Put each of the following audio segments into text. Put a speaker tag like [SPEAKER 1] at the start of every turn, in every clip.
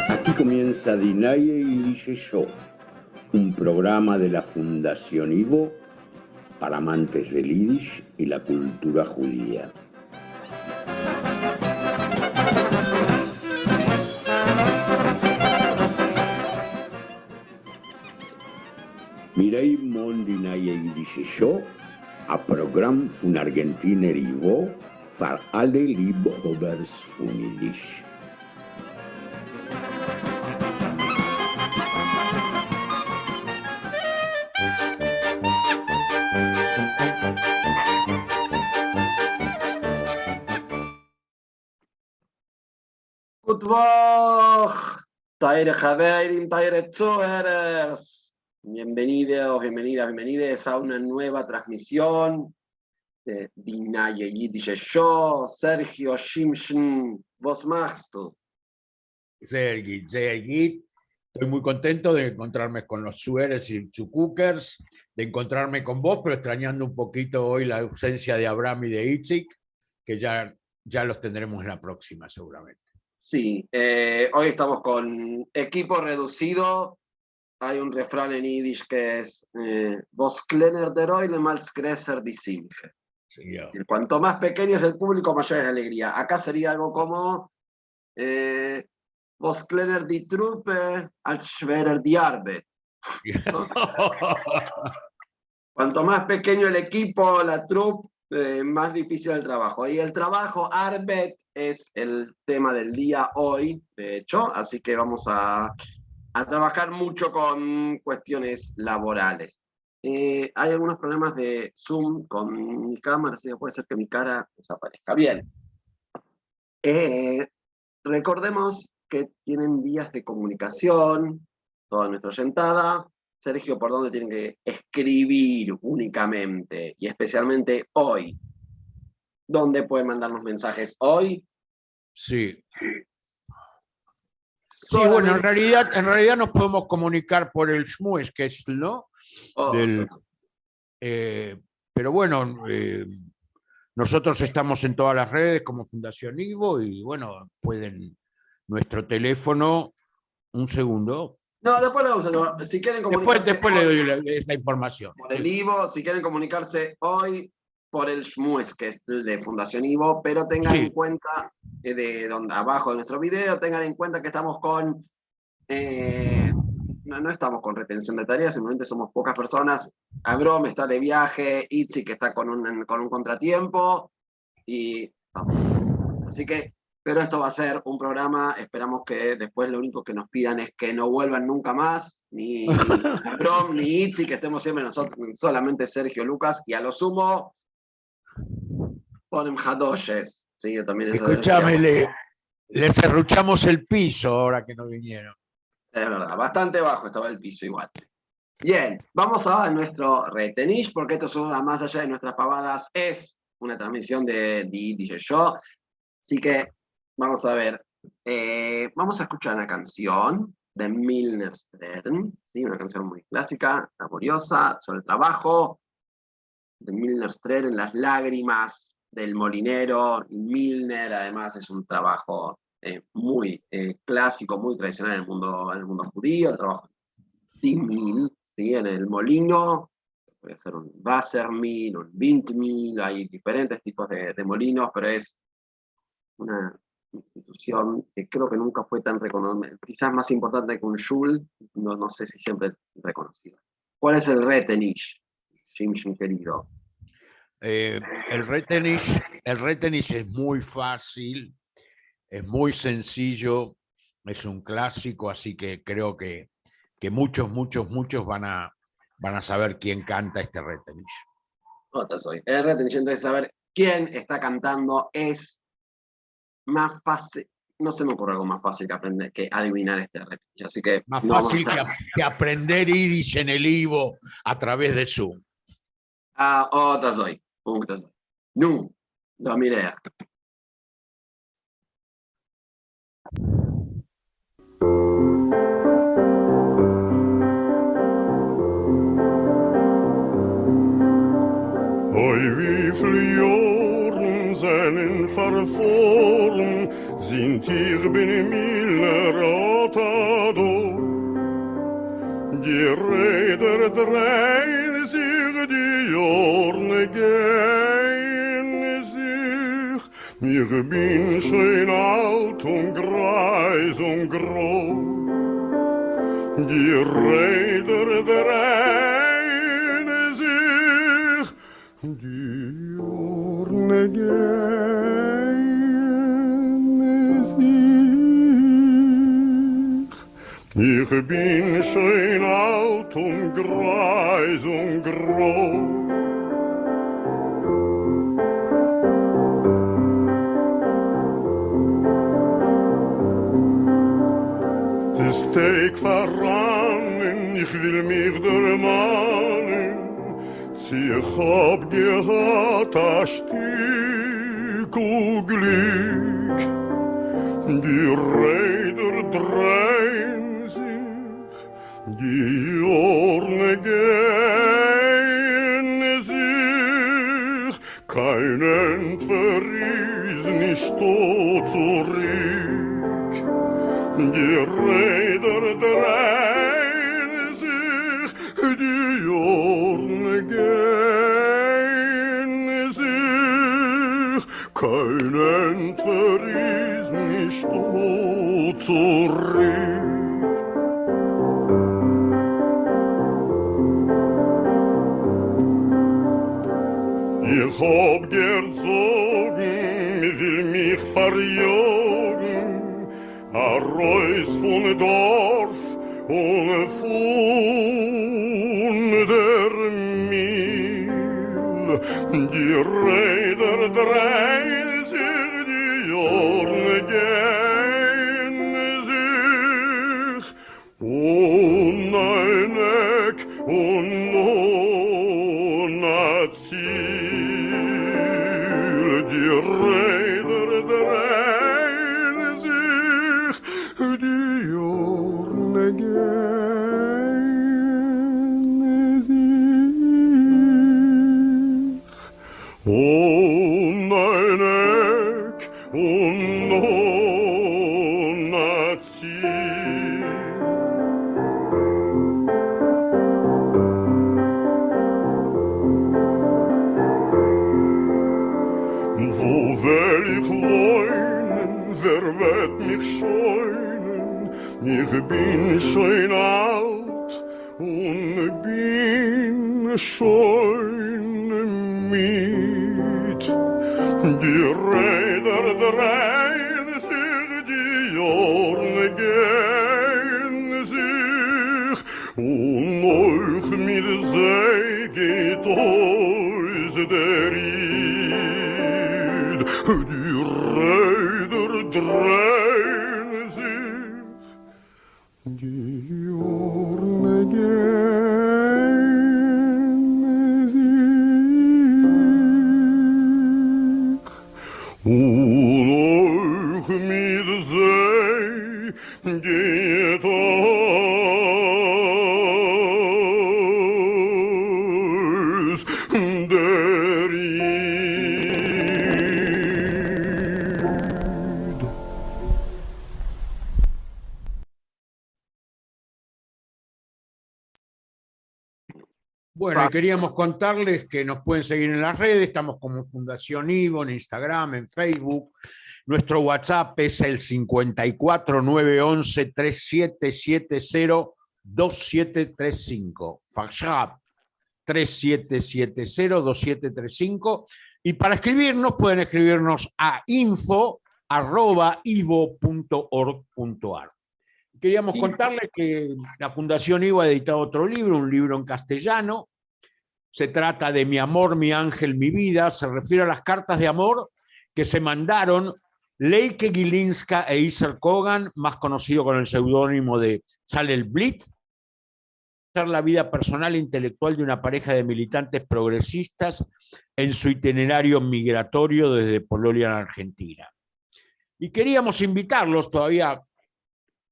[SPEAKER 1] Aquí comienza Dinaye y Dice Yo, un programa de la Fundación Ivo para amantes del Yiddish y la cultura judía. Mirei mon Dinaye y Dice Yo, a Programm von Argentiner Ivo für alle Liebhabers von Yiddish.
[SPEAKER 2] Guten Tag, Taire Javerim, Taire Zuhörers. Bienvenidos, bienvenidas a una nueva transmisión de Dinaye Yiddish Show. Sergio Shimshon, ¿vos machst du?
[SPEAKER 3] Sergi. Estoy muy contento de encontrarme con los Sueres y Chukukers, de encontrarme con vos, pero extrañando un poquito hoy la ausencia de Abraham y de Itzik, que ya los tendremos en la próxima seguramente.
[SPEAKER 2] Sí, hoy estamos con equipo reducido. Hay un refrán en Yiddish que es Vos kleiner der Eule, mals größer die Simche.
[SPEAKER 3] Sí,
[SPEAKER 2] Cuanto más pequeño es el público, mayor es la alegría. Acá sería algo como Vos kleiner die Truppe, als schwerer die Arbeit. ¿No? Cuanto más pequeño el equipo, la troupe, más difícil el trabajo. Y el trabajo, Arbeit, es el tema del día hoy, de hecho, así que vamos a trabajar mucho con cuestiones laborales. Hay algunos problemas de Zoom con mi cámara, así que puede ser que mi cara desaparezca. Bien. Recordemos que tienen vías de comunicación, toda nuestra oyentada. Sergio, ¿por dónde tienen que escribir únicamente? Y especialmente hoy. ¿Dónde pueden mandarnos mensajes hoy?
[SPEAKER 3] Sí. Sí, bueno, en realidad nos podemos comunicar por el Shmues, que es, ¿no? Pero bueno, nosotros estamos en todas las redes como Fundación Ivo y bueno, pueden, nuestro teléfono, un segundo.
[SPEAKER 2] No, después le vamos a... Si quieren comunicarse
[SPEAKER 3] después le doy esa información.
[SPEAKER 2] por el Ivo, si quieren comunicarse hoy, por el Shmues, que es de Fundación Ivo, pero tengan
[SPEAKER 3] Sí.
[SPEAKER 2] en cuenta, abajo de nuestro video, tengan en cuenta que estamos con, no estamos con retención de tareas, simplemente somos pocas personas. Agrom está de viaje, Itzi que está con un contratiempo, y así que, pero esto va a ser un programa, esperamos que después lo único que nos pidan es que no vuelvan nunca más, ni Agrom, ni Itzi, que estemos siempre nosotros, solamente Sergio, Lucas, y a lo sumo ponen Hadoshes. Sí, yo también eso
[SPEAKER 3] Escúchame,
[SPEAKER 2] es
[SPEAKER 3] le cerruchamos el piso ahora que no vinieron.
[SPEAKER 2] verdad, bastante bajo estaba el piso igual. Bien, vamos a nuestro retenish, porque esto es más allá de nuestras pavadas, es una transmisión de DJ Show. Así que vamos a ver, vamos a escuchar una canción de Milner Stern, ¿sí? Una canción muy clásica, laboriosa, sobre el trabajo de Milner Stern, las lágrimas del molinero. Y Milner además es un trabajo muy clásico, muy tradicional en el mundo judío, el trabajo de Mill, ¿sí? En el molino, puede ser un Wassermill, un Windmill, hay diferentes tipos de molinos, pero es una institución que creo que nunca fue tan reconocida, quizás más importante que un Shul, no sé si siempre reconocida. ¿Cuál es el Retenish, Jim querido?
[SPEAKER 3] El retenish es muy fácil, es muy sencillo, es un clásico, así que creo que muchos van a saber quién canta este retenish.
[SPEAKER 2] El Retenish, entonces saber quién está cantando es más fácil. No se me ocurre algo más fácil que aprender que adivinar este Retenish, así que
[SPEAKER 3] Más
[SPEAKER 2] no
[SPEAKER 3] fácil que aprender Yiddish en el Ivo a través de Zoom.
[SPEAKER 2] Otra soy. Nu, lo miré.
[SPEAKER 4] Oi, wie viele Jahren seinen verfahren, sind hier bin Miller Otado. Die Räder drehen sich, die Jahren gehen sich. Ich bin schön alt und greis und grau. Die Räder drehen sich, die Jahren gehen sich. Ich bin schön alt und greis und grau. Es ist Tag voran, ich will mich dermannen. Ich hab gehad a Stück und Glück. Die Räder drehen sich, die Jahren gehen sich. Kein Entfer ist nicht tot zurück. Die Räder drehen sich, die Jahren gehen sich. Kein Entfer ist nicht tot zurück. Ich hab gern Sorgen, will mich verjagen. A Reus von Dorf und von der Mill. Die Räder drehen sich, die Jahren gehen sich. Und ein Eck und ohne Ziel. Die Räder drehen sich, die Jahren gehen sich. Und ein Eck und ohne Ziel. Scheunen, ich bin schon alt und bin schon mit. Die Räder drehen sich, die Jorne gehen sich, und euch mit See geht aus der Ried. Die Räder drehen sich, die Jorne gehen sich, und euch mit See geht aus der Ried.
[SPEAKER 3] Bueno, y queríamos contarles que nos pueden seguir en las redes, estamos como Fundación Ivo, en Instagram, en Facebook. Nuestro WhatsApp es el 54 911 3770 2735. WhatsApp 3770 2735. Y para escribirnos, pueden escribirnos a info@ivo.org.ar. Queríamos contarles que la Fundación Ivo ha editado otro libro, un libro en castellano. Se trata de Mi amor, mi ángel, mi vida. Se refiere a las cartas de amor que se mandaron Leike Gilinska e Isar Kogan, más conocido con el seudónimo de Salel Blit, la vida personal e intelectual de una pareja de militantes progresistas en su itinerario migratorio desde Polonia a Argentina. Y queríamos invitarlos, todavía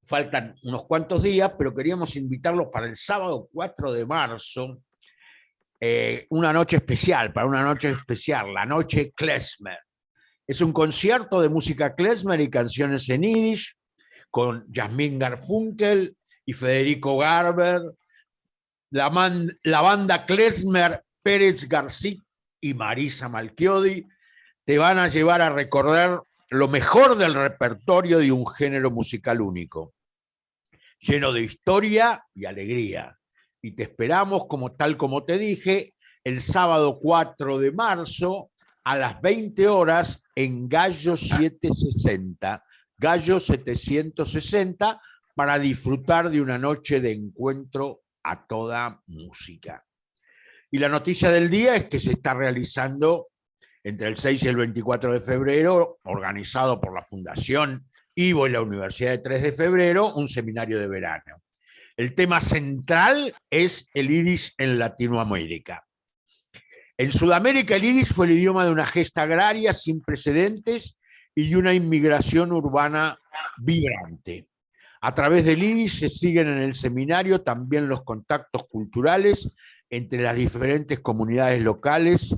[SPEAKER 3] faltan unos cuantos días, pero queríamos invitarlos para el sábado 4 de marzo, una noche especial, la noche Klezmer. Es un concierto de música klezmer y canciones en yiddish, con Yasmín Garfunkel y Federico Garber, la banda klezmer Pérez García y Marisa Malchiodi te van a llevar a recorrer lo mejor del repertorio de un género musical único, lleno de historia y alegría. Y te esperamos, tal como te dije, el sábado 4 de marzo a las 20 horas en Gallo 760, Gallo 760, para disfrutar de una noche de encuentro a toda música. Y la noticia del día es que se está realizando entre el 6 y el 24 de febrero, organizado por la Fundación Ivo y la Universidad de 3 de febrero, un seminario de verano. El tema central es el yiddish en Latinoamérica. En Sudamérica el yiddish fue el idioma de una gesta agraria sin precedentes y de una inmigración urbana vibrante. A través del yiddish se siguen en el seminario también los contactos culturales entre las diferentes comunidades locales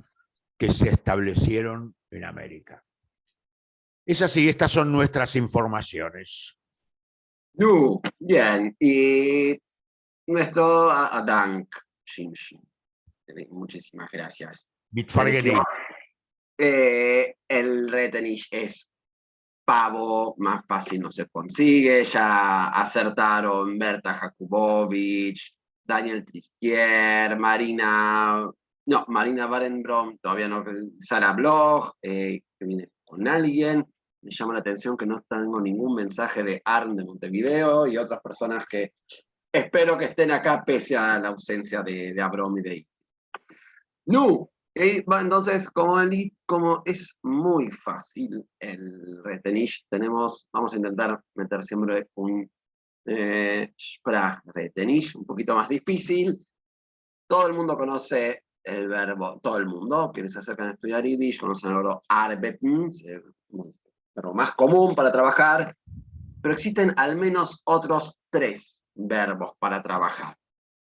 [SPEAKER 3] que se establecieron en América. Es así, estas son nuestras informaciones.
[SPEAKER 2] Bien, y nuestro Dank, Shimshim. Muchísimas gracias. El Retenish es pavo, más fácil no se consigue, ya acertaron Berta Jakubowicz, Daniel Trisquier, Marina Barenbrom, todavía no, Sara Bloch, que viene con alguien. Me llama la atención que no tengo ningún mensaje de Arn de Montevideo y otras personas que espero que estén acá pese a la ausencia de Abrom y de Itzi. Entonces, como es muy fácil el Retenish, vamos a intentar meter siempre un Sprach-Retenish, un poquito más difícil. Todo el mundo conoce el verbo, todo el mundo, quienes se acercan a estudiar Yiddish, conocen el verbo arbeiten, el verbo más común para trabajar, pero existen al menos otros 3 verbos para trabajar.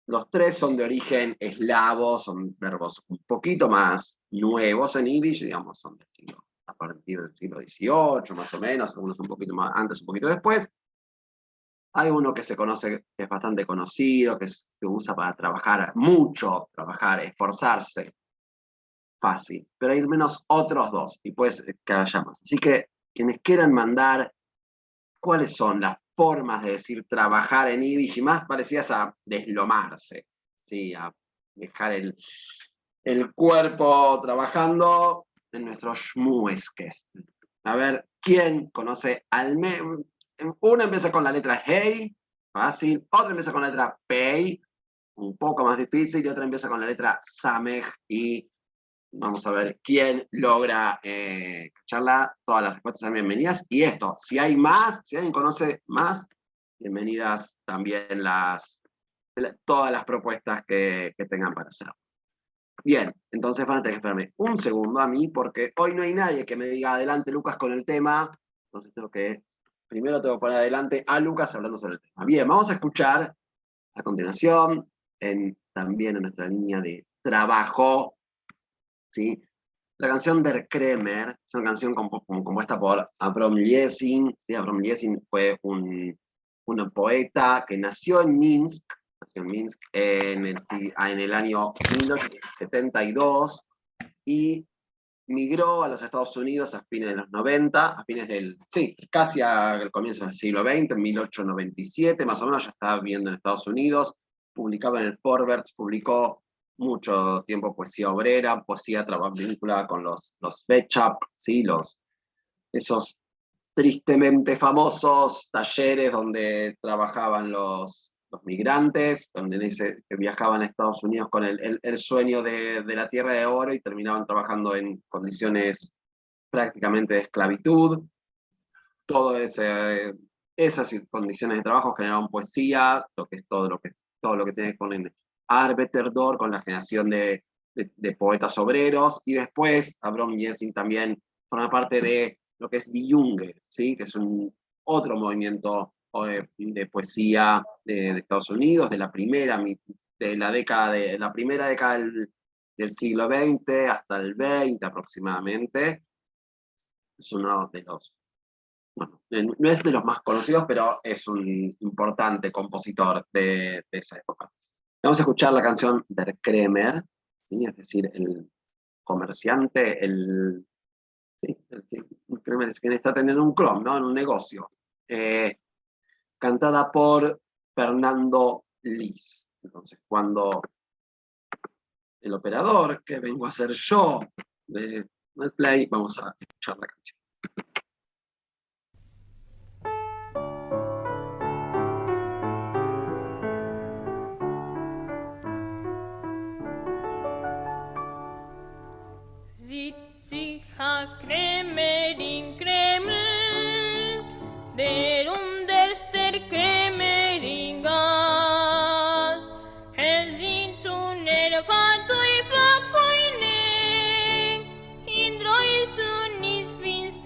[SPEAKER 2] Los 3 son de origen eslavo, son verbos un poquito más nuevos en Yiddish, digamos, son a partir del siglo XVIII, más o menos, algunos un poquito más antes, un poquito después. Hay uno que se conoce, que es bastante conocido, que se usa para trabajar mucho, esforzarse, fácil. Pero hay al menos otros 2, y pues que haya más. Así que quienes quieran mandar ¿cuáles son las formas de decir trabajar en Yiddish y más parecidas a deslomarse? ¿Sí? A dejar el cuerpo trabajando en nuestros shmueskes. A ver, ¿quién conoce al menos? Una empieza con la letra Hey, fácil. Otra empieza con la letra Pei, un poco más difícil. Y otra empieza con la letra Samej. Y vamos a ver quién logra cacharla. Todas las respuestas son bienvenidas. Y esto, si hay más, si alguien conoce más, bienvenidas también todas las propuestas que tengan para hacer. Bien, entonces van a tener que esperarme un segundo a mí, porque hoy no hay nadie que me diga adelante Lucas con el tema. Entonces primero tengo que poner adelante a Lucas hablando sobre el tema. Bien, vamos a escuchar a continuación, también en nuestra línea de trabajo, ¿sí? La canción Der Kremer, es una canción compuesta por Avrom Liesing. ¿Sí? Avrom Liesing fue un poeta que nació en Minsk en el año 1872 y migró a los Estados Unidos a fines de los 90, casi al comienzo del siglo XX, en 1897, más o menos ya estaba viviendo en Estados Unidos, publicaba en el Forberts, publicó mucho tiempo poesía obrera, poesía vinculada con los Bechap, ¿sí? Esos tristemente famosos talleres donde trabajaban los migrantes, donde que viajaban a Estados Unidos con el sueño de la tierra de oro y terminaban trabajando en condiciones prácticamente de esclavitud. Todas esas condiciones de trabajo generaron poesía, todo lo que tiene que ver con Arbeiterdor, con la generación de poetas obreros, y después Avrom Liesing también forma parte de lo que es Die Junge, ¿sí? Que es otro movimiento de poesía de Estados Unidos, de la primera década del siglo XX hasta el XX aproximadamente. Es uno de los, bueno, no es de los más conocidos, pero es un importante compositor de esa época. Vamos a escuchar la canción Der Kremer, ¿sí? Es decir, el comerciante, Kremer es quien está teniendo un Krom, ¿no? En un negocio. Cantada por Fernando Lis. Entonces, cuando el operador, que vengo a ser yo, del play, vamos a escuchar la canción.
[SPEAKER 5] Sitzt sich Kremer in Kreml, der der Kremer in Gas, sind zu nervato I facoine, in Reus und is finster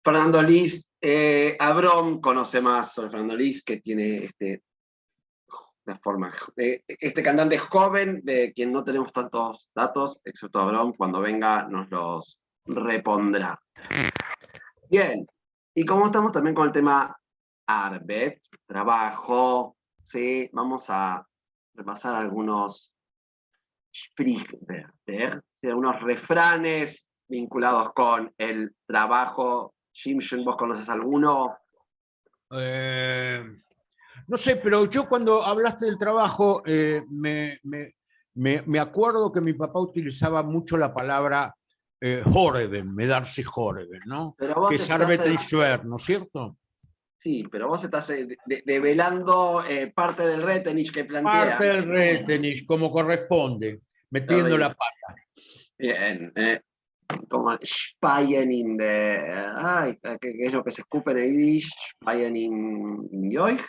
[SPEAKER 2] Fernando Lis, Abrom conoce más sobre Fernando Lis, que tiene una forma, este cantante joven, de quien no tenemos tantos datos, excepto Abrom, cuando venga nos los repondrá. Bien, y como estamos también con el tema Arbet, trabajo, ¿sí? Vamos a repasar algunos Sprichwörter, ¿sí? Algunos refranes vinculados con el trabajo. Shimshon, ¿vos conoces alguno?
[SPEAKER 3] No sé, pero yo cuando hablaste del trabajo, me acuerdo que mi papá utilizaba mucho la palabra Horeben, Medarsi Horeben, ¿no?
[SPEAKER 2] Pero vos
[SPEAKER 3] Que es
[SPEAKER 2] estás,
[SPEAKER 3] Arbeten Schwer, ¿no es cierto?
[SPEAKER 2] sí, pero vos estás develando parte del retenich que plantea.
[SPEAKER 3] Parte del Retenich, como corresponde, metiendo la pata.
[SPEAKER 2] Bien, como Speyen in the... Ay, ¿qué es lo que se escupe en el Yiddish? Speyen in Joich,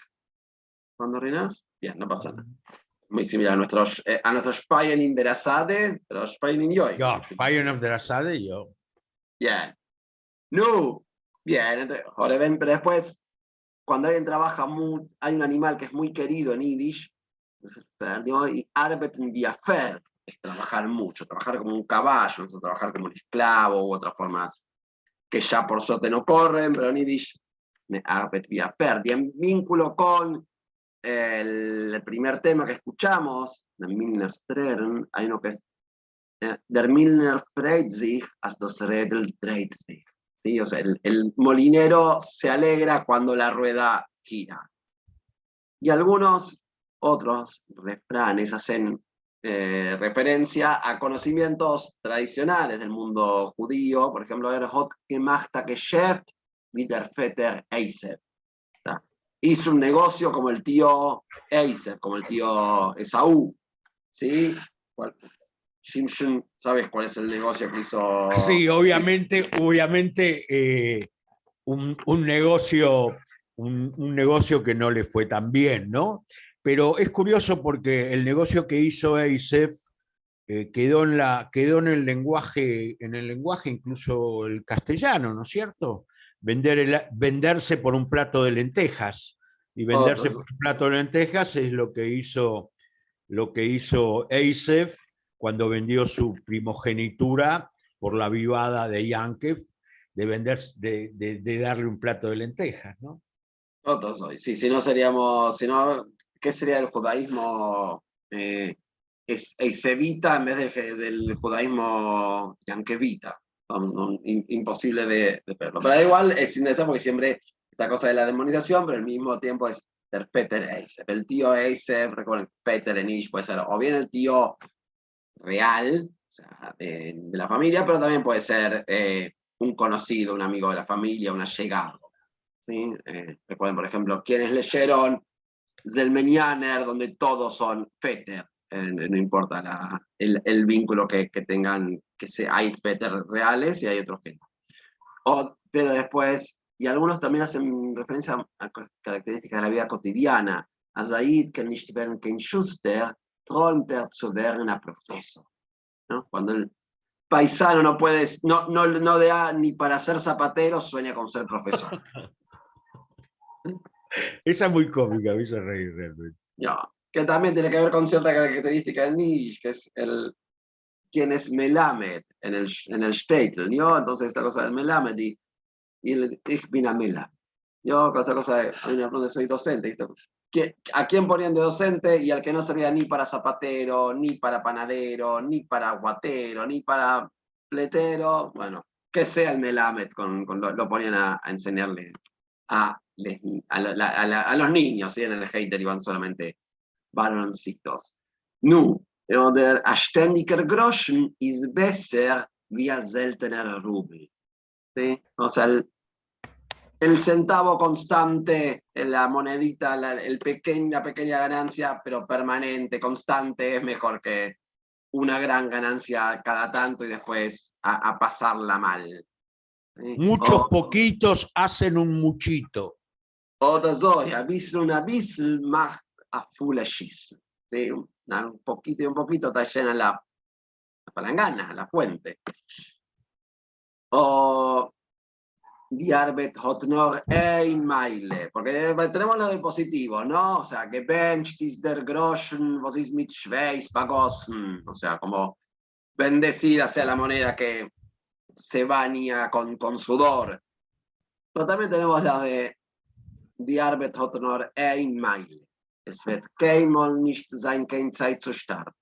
[SPEAKER 2] cuando reinas. Bien, no pasa nada. Muy similar a nuestros Speyen in der Asade, pero Speyen in Joich.
[SPEAKER 3] Ja, Feiern of der Asade, yo.
[SPEAKER 2] Bien. No. Bien, entonces, Horeben, pero después, cuando alguien trabaja, hay un animal que es muy querido en Yiddish, y Arbeiten wie Pferd, es trabajar mucho, trabajar como un caballo, no trabajar como un esclavo u otras formas que ya por suerte no corren, pero en Yiddish, Arbeit wie Pferd. Y en vínculo con el primer tema que escuchamos, de Milner Strern, hay uno que es Der Milner freut sich, als das Rädel dreht sich. ¿Sí? O sea, el molinero se alegra cuando la rueda gira. Y algunos otros refranes hacen referencia a conocimientos tradicionales del mundo judío, por ejemplo, hat gemacht Geschäft wie der Vetter Eisef. Hizo un negocio como el tío Eisef, como el tío Esaú. ¿Sí? Shimshon, ¿sabes cuál es el negocio que hizo?
[SPEAKER 3] Sí, obviamente un negocio que no le fue tan bien, ¿no? Pero es curioso porque el negocio que hizo Eisef quedó en el lenguaje incluso el castellano, ¿no es cierto? Venderse por un plato de lentejas. Y venderse por un plato de lentejas es lo que hizo Eisef cuando vendió su primogenitura por la vivada de Yankev, de darle un plato de lentejas, ¿no?
[SPEAKER 2] Nosotros hoy, sí, si no, ¿qué sería el judaísmo eisevita en vez del judaísmo yankevita? Imposible de verlo. Pero igual es interesante porque siempre esta cosa de la demonización, pero al mismo tiempo es el Peter Eisef. El tío Eisef, recuerden, Peter Enish puede ser o bien el tío real, o sea, de la familia, pero también puede ser un conocido, un amigo de la familia, un allegado. ¿Sí? Recuerden, por ejemplo, quienes leyeron Zelmenyaner, donde todos son Fetter, no importa el vínculo que tengan, hay Fetter reales y hay otros que no. Pero después, y algunos también hacen referencia a características de la vida cotidiana. Azaid, que nicht werden kein Schuster, träumt zu werden a Professor. ¿No? Cuando el paisano no da ni para ser zapatero, sueña con ser profesor.
[SPEAKER 3] Esa es muy cómica, me hizo reír realmente.
[SPEAKER 2] No, que también tiene que ver con cierta característica del Nish, que es quién es Melamed en el Shtetl, ¿no? Entonces esta cosa del Melamed y el Ich bin a Melamed. Yo, esa cosa de, a mí me preguntan, soy docente, ¿a quién ponían de docente? Y al que no servía ni para zapatero, ni para panadero, ni para guatero, ni para pletero, bueno, que sea el Melamed, lo ponían a enseñarle a los niños, ¿sí? En el hater iban solamente varoncitos. Nu, der ständiger Groschen ist besser wie ein seltener Rubel. ¿Sí? O sea, el centavo constante, la monedita, la pequeña ganancia, pero permanente, constante, es mejor que una gran ganancia cada tanto y después a pasarla mal. ¿Sí?
[SPEAKER 3] Muchos poquitos hacen un muchito.
[SPEAKER 2] Oder so, ja, ein bisschen macht a Fulaschiss. ¿Sí? Un poquito está llena la palangana, la fuente. O Die Arbeit hat nur ein Meile, porque tenemos lo del positivo, ¿no? O sea, gebencht ist der Groschen, was ist mit Schweiß begossen, o sea, como bendecida sea la moneda que se baña con sudor. Pero también tenemos la de Die Arbeit hat nur ein Meile. Es wird keinmal nicht sein, kein Zeit zu sterben.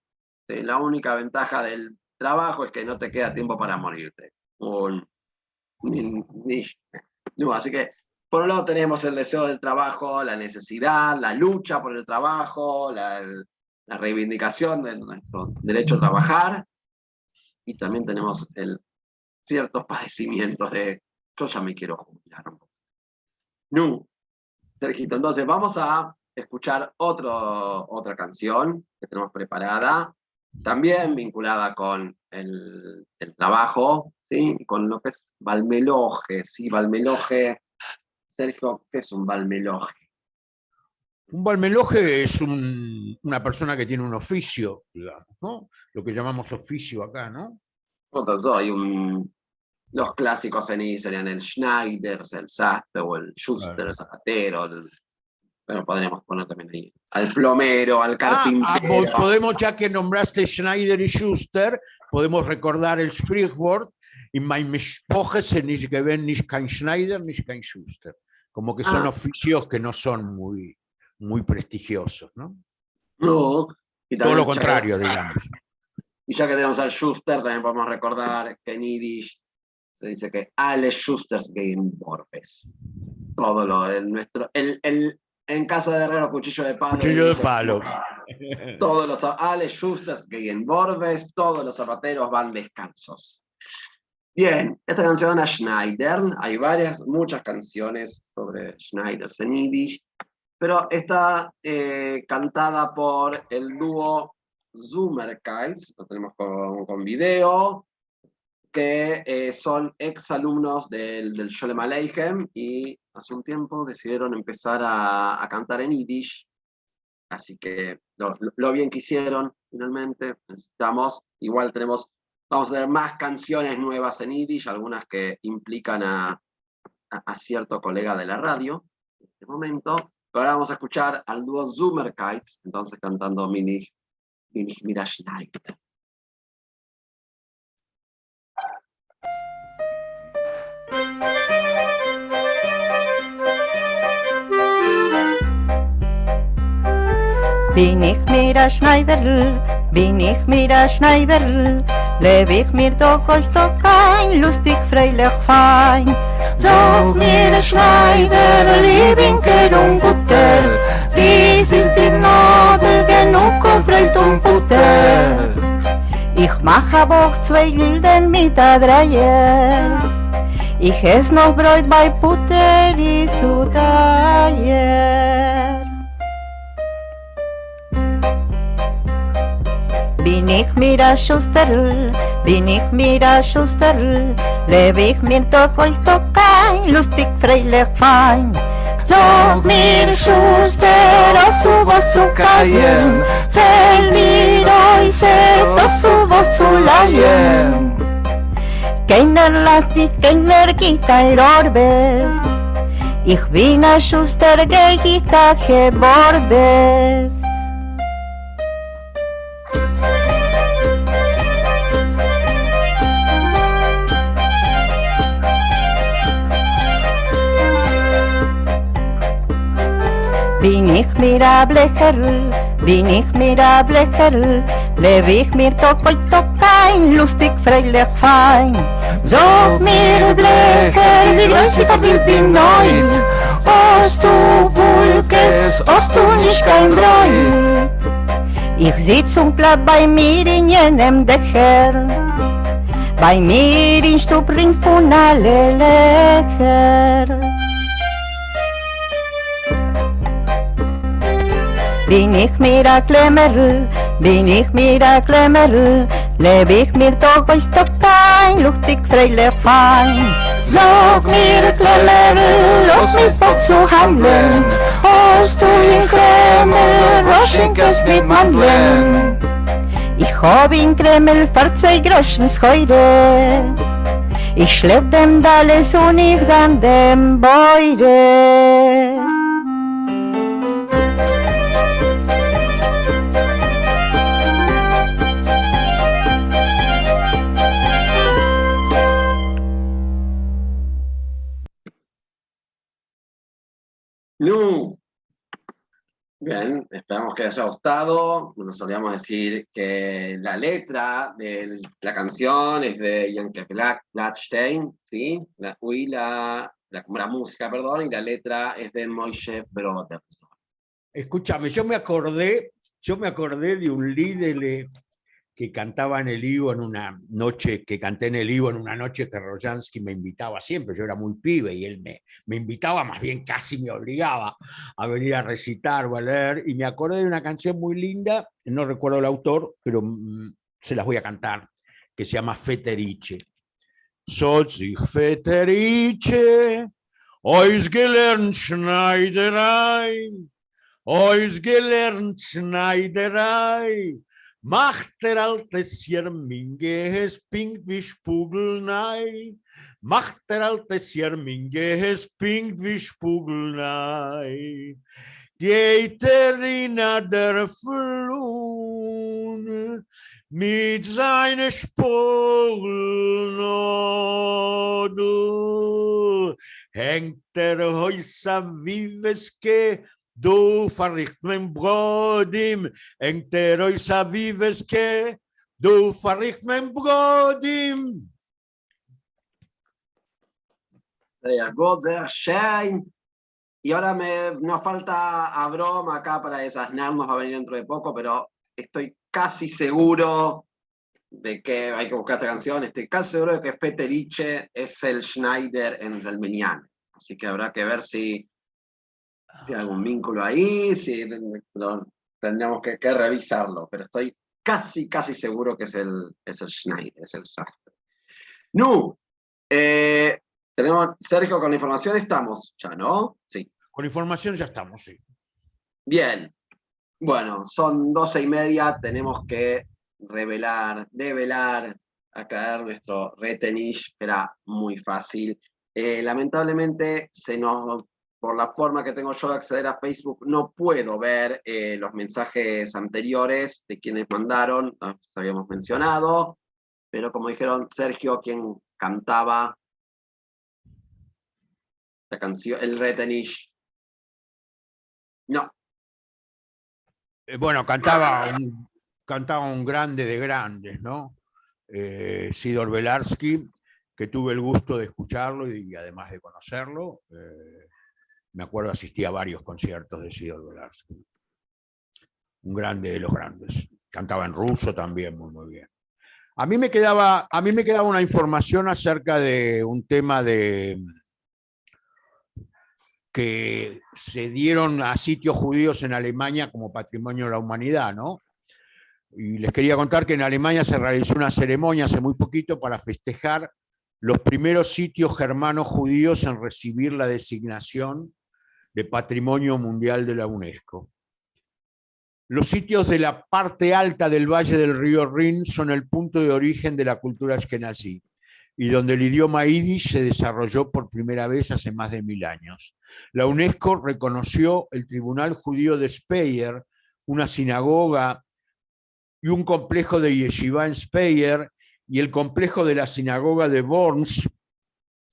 [SPEAKER 2] Sí, la única ventaja del trabajo es que no te queda tiempo para morirte. No, así que, por un lado tenemos el deseo del trabajo, la necesidad, la lucha por el trabajo, la reivindicación de nuestro derecho a trabajar, y también tenemos ciertos padecimientos de yo ya me quiero jubilar un poco. No, Sergito, entonces vamos a escuchar otra canción que tenemos preparada, también vinculada con el trabajo, ¿sí? Con lo que es Valmeloge, ¿sí? Valmeloge. Sergio, ¿qué es un Valmeloge?
[SPEAKER 3] Un valmeloge es una persona que tiene un oficio, digamos, ¿no? Lo que llamamos oficio acá, ¿no?
[SPEAKER 2] Los clásicos serían el Schneider, o sea, el sastre, o el Schuster, el zapatero, bueno, podríamos poner también ahí al plomero, al carpintero.
[SPEAKER 3] Podemos, ya que nombraste Schneider y Schuster, podemos recordar el Sprichwort, in mein Mispoche se nicht gewinn, nicht kein Schneider, nicht kein Schuster. Como que son oficios que no son muy prestigiosos, ¿no?
[SPEAKER 2] No. Y
[SPEAKER 3] todo lo contrario, digamos.
[SPEAKER 2] Y ya que tenemos al Schuster, también podemos recordar que en Yiddish se dice que alle Schusters gehen Borbes. Todo en casa de herrero, cuchillo de palo.
[SPEAKER 3] Cuchillo de palo.
[SPEAKER 2] Todos los alle Schusters gehen Borbes, todos los zapateros van descalzos. Bien, esta canción a Schneider, hay muchas canciones sobre Schneider en Yiddish, pero está cantada por el dúo Zummerkites, lo tenemos con video, que son exalumnos del Sholem Aleichem y hace un tiempo decidieron empezar a cantar en Yiddish, así que lo bien que hicieron finalmente. Vamos a tener más canciones nuevas en Yiddish, algunas que implican a cierto colega de la radio en este momento, pero ahora vamos a escuchar al dúo Zummerkites, entonces cantando Bin ich mir Schneider.
[SPEAKER 6] Bin ich mir a Schneiderl, bin ich mir a Schneiderl, leb ich mir doch euch doch kein lustig, freilich, fein. Sag mir a Schneiderl, ich bin kein Butter, wie sind die Nadel genug auf Breit und Butter. Ich mach aber auch 2 Gilden mit a Dreier, ich ess noch Brot bei Butter, ich zu teuer. Bin ich mir a Schusterl, bin ich mir a Schusterl, leb ich mir doch euch doch kein lustig, freilich, fein. Sag mir Schuster, hast du was zu keien, fäll mir euch hast du was zu leihen. Keiner lasst dich, keiner geht ein Orbes, ich bin a Schuster, geh ich dache Borbes. Bin ich mir a Blecherl, bin ich mir a Blecherl, leb ich mir doch kein lustig, freilich, fein. Sag mir Blecher, wie groß ich verwirrt bin neu, hast du Wulkes, hast du nicht kein Bräut. Ich sitz und bleib bei mir in jenem Dächer, bei mir in Stub ringt von alle Lecher. Bin ich mir a Klemmerl, bin ich mir a Klemmerl, leb ich mir doch euch doch kein lustig, freilich, fein. Sag mir Klemmerl, lass mich doch zu handeln, hast du in Kreml Roschenkes mit Mandeln. Ich hab in Kreml für 2 Groschens heute, Ich schlepp dem Dalles und ich dann dem Beure.
[SPEAKER 2] No. Bien, esperamos que les haya gustado. Nos solíamos decir que la letra de la canción es de Janke Blackstein, ¿sí? La música, perdón, y la letra es de Moshe Brothers.
[SPEAKER 3] Escúchame, yo me acordé de un líder que cantaba en el Ivo en una noche, que canté en el Ivo en una noche que Rojansky me invitaba siempre, yo era muy pibe y él me invitaba, más bien casi me obligaba a venir a recitar o a leer, y me acordé de una canción muy linda, no recuerdo el autor, pero se las voy a cantar, que se llama Fetterice. Soll sich Fetterice, ois gelernt Schneiderei, ois gelernt Schneiderei, macht der alte Sierminge es pink wie Spugelnei, macht der alte Sierminge es pink wie Spugelnei. Geht in der Flune mit seiner Spurgelnadel, hängt der Häuser Viveske, du verricht mein Brodim, hängt der Häuser Viveske, du verricht mein Brodim.
[SPEAKER 2] Sehr schön. Y ahora nos falta a Broma acá para desasnarnos, va a venir dentro de poco, pero estoy casi seguro de que hay que buscar esta canción, estoy casi seguro de que Fetterice es el Schneider en Zelmenian. Así que habrá que ver si hay algún vínculo ahí, si tendríamos que revisarlo, pero estoy casi seguro que es el Schneider, es el sastre. No, tenemos, Sergio, con la información estamos ya, ¿no? Sí.
[SPEAKER 3] Con información ya estamos, sí.
[SPEAKER 2] Bien. Bueno, son 12:30, tenemos que develar, aclarar nuestro retenish, era muy fácil. Lamentablemente, por la forma que tengo yo de acceder a Facebook, no puedo ver los mensajes anteriores de quienes mandaron, los habíamos mencionado, pero como dijeron, Sergio, quien cantaba la canción, el retenish. No.
[SPEAKER 3] Bueno, cantaba un grande de grandes, ¿no? Sidor Velarsky, que tuve el gusto de escucharlo y además de conocerlo. Me acuerdo, asistí a varios conciertos de Sidor Velarsky. Un grande de los grandes. Cantaba en ruso también, muy bien. A mí me quedaba una información acerca de un tema que se dieron a sitios judíos en Alemania como patrimonio de la humanidad, ¿no? Y les quería contar que en Alemania se realizó una ceremonia hace muy poquito para festejar los primeros sitios germanos judíos en recibir la designación de Patrimonio Mundial de la UNESCO. Los sitios de la parte alta del valle del río Rin son el punto de origen de la cultura ashkenazí y donde el idioma yiddish se desarrolló por primera vez hace más de 1000 años. La UNESCO reconoció el Tribunal Judío de Speyer, una sinagoga y un complejo de yeshiva en Speyer, y el complejo de la sinagoga de Worms.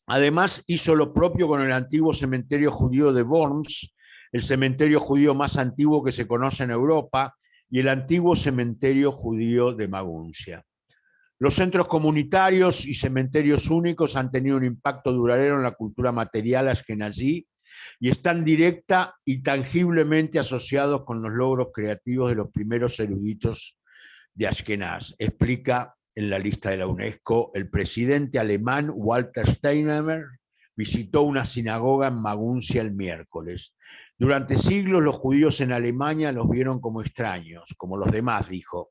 [SPEAKER 3] Además, hizo lo propio con el antiguo cementerio judío de Worms, el cementerio judío más antiguo que se conoce en Europa, y el antiguo cementerio judío de Maguncia. Los centros comunitarios y cementerios únicos han tenido un impacto duradero en la cultura material ashkenazí y están directa y tangiblemente asociados con los logros creativos de los primeros eruditos de Ashkenaz, explica en la lista de la UNESCO. El presidente alemán Walter Steinmeier visitó una sinagoga en Maguncia el miércoles. Durante siglos los judíos en Alemania los vieron como extraños, como los demás, dijo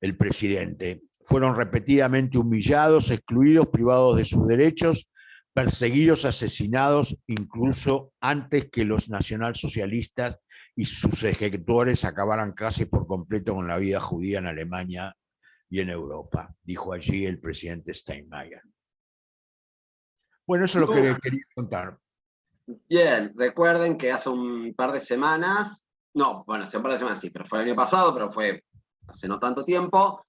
[SPEAKER 3] el presidente. Fueron repetidamente humillados, excluidos, privados de sus derechos, perseguidos, asesinados, incluso antes que los nacionalsocialistas y sus ejecutores acabaran casi por completo con la vida judía en Alemania y en Europa, dijo allí el presidente Steinmeier. Bueno, eso es lo que quería contar.
[SPEAKER 2] Bien, recuerden que hace un par de semanas, no, bueno, hace un par de semanas sí, pero fue el año pasado, pero fue hace no tanto tiempo,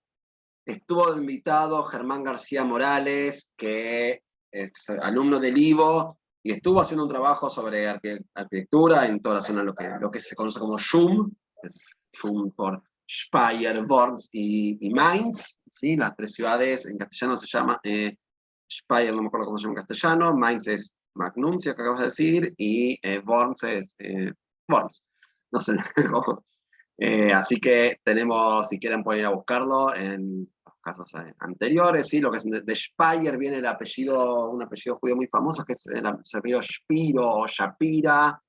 [SPEAKER 2] estuvo invitado Germán García Morales, que es alumno del IVO, y estuvo haciendo un trabajo sobre arquitectura en toda la zona, lo que se conoce como SCHUM, es SCHUM por Speyer, Worms y Mainz, ¿sí? Las tres ciudades, en castellano se llama, Speyer no me acuerdo cómo se llama en castellano, Mainz es Magnuncia, que acabas de decir, y Worms es Worms. No sé cómo. Así que tenemos, si quieren pueden ir a buscarlo en los casos anteriores, ¿sí? Lo que es de Speyer viene el apellido, un apellido judío muy famoso, que es el apellido Spiro o Shapira,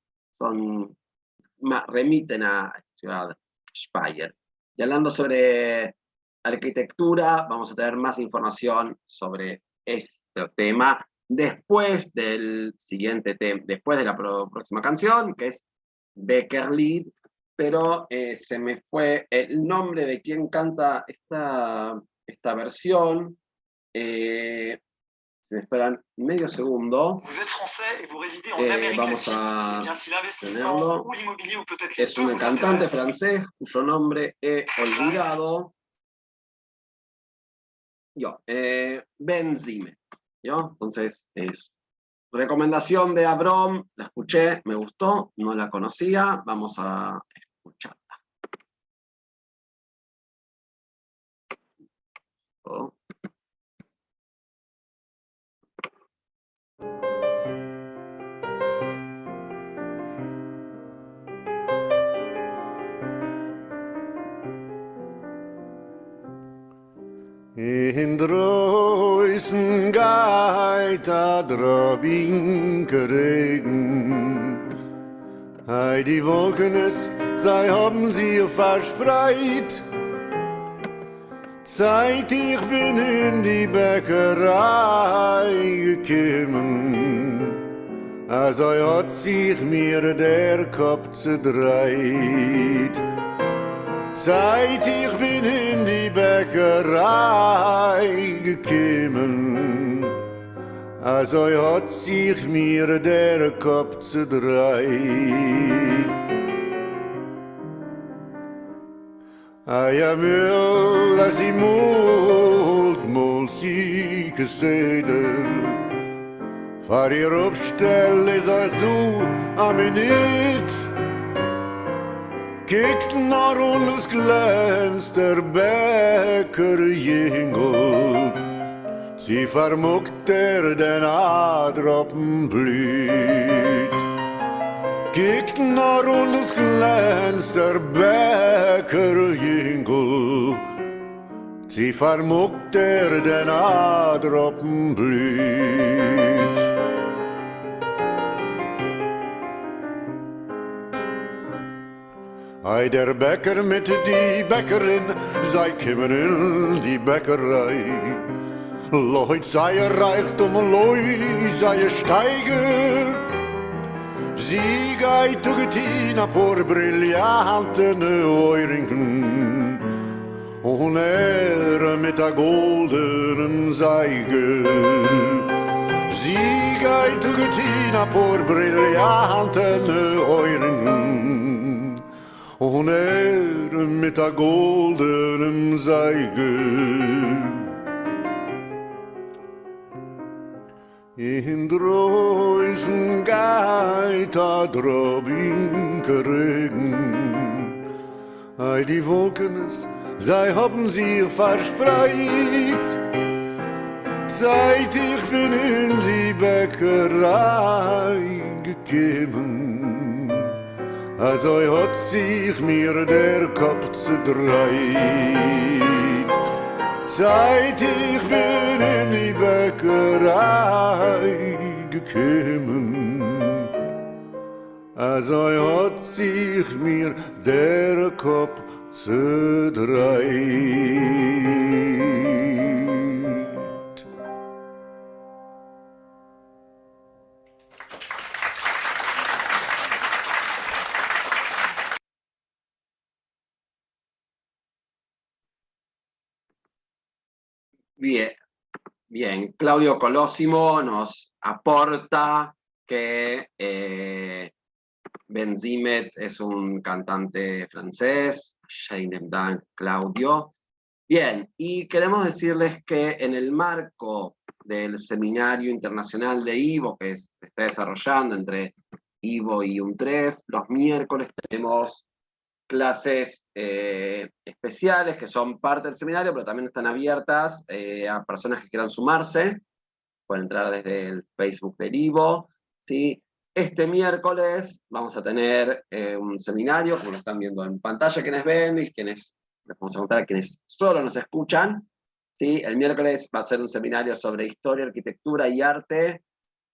[SPEAKER 2] remiten a la ciudad Speyer. Y hablando sobre arquitectura, vamos a tener más información sobre este tema después del siguiente tema, después de la próxima canción, que es Beckerlied, pero se me fue el nombre de quien canta esta versión. Si me esperan medio segundo. Vamos a tenerlo. Es un cantante francés cuyo nombre he olvidado. Ben Zimmer. Entonces, es recomendación de Abrom, la escuché, me gustó, no la conocía, vamos a escucharla. Oh.
[SPEAKER 4] In draußen geht a drabinke Regen. Hei, die Wolken es, sei haben sie verspreit. Seit ich bin in die Bäckerei gekommen, also hat sich mir der Kopf zerdreht. Seit ich bin in die Bäckerei gekommen, also hat sich mir der Kopf zerdreht. Ja, Müll, als ich mal sie gesehen, fahr ihr aufstell, sag du, am Minute, kijkt naar ons glänzt der Bäckerjingel. Sie vermuckt den Adroppen blüht. Kijkt naar ons glänzt der Bäckerjingel. Sie vermuckt den Adroppen blüht. Ei, der Bäcker mit die Bäckerin, sei kommen in die Bäckerei. Leut sei Reichtum, Leut sei Steiger. Sie geht zu getina por brillanten Ohrringen und mit der goldenen Seige. Sie geht zu getina por brillanten Ohrringen und mit der goldenen Seige. In draußen geht a drabinke Regen. Ei, die Wolken, sei haben sie verspreit. Seit ich bin in die Bäckerei gekommen, also hat sich mir der Kopf zerdreht. Seit ich bin in die Bäckerei gekommen, also hat sich mir der Kopf zerdreht.
[SPEAKER 2] Bien, Claudio Colosimo nos aporta que Ben Zimet es un cantante francés, Shainem Dan Claudio. Bien, y queremos decirles que en el marco del Seminario Internacional de Ivo, que se está desarrollando entre Ivo y UNTREF, los miércoles tenemos clases especiales que son parte del seminario, pero también están abiertas a personas que quieran sumarse. Pueden entrar desde el Facebook del Ivo, ¿sí? Este miércoles vamos a tener un seminario, como lo están viendo en pantalla quienes ven y quienes, les vamos a contar a quienes solo nos escuchan, ¿sí? El miércoles va a ser un seminario sobre historia, arquitectura y arte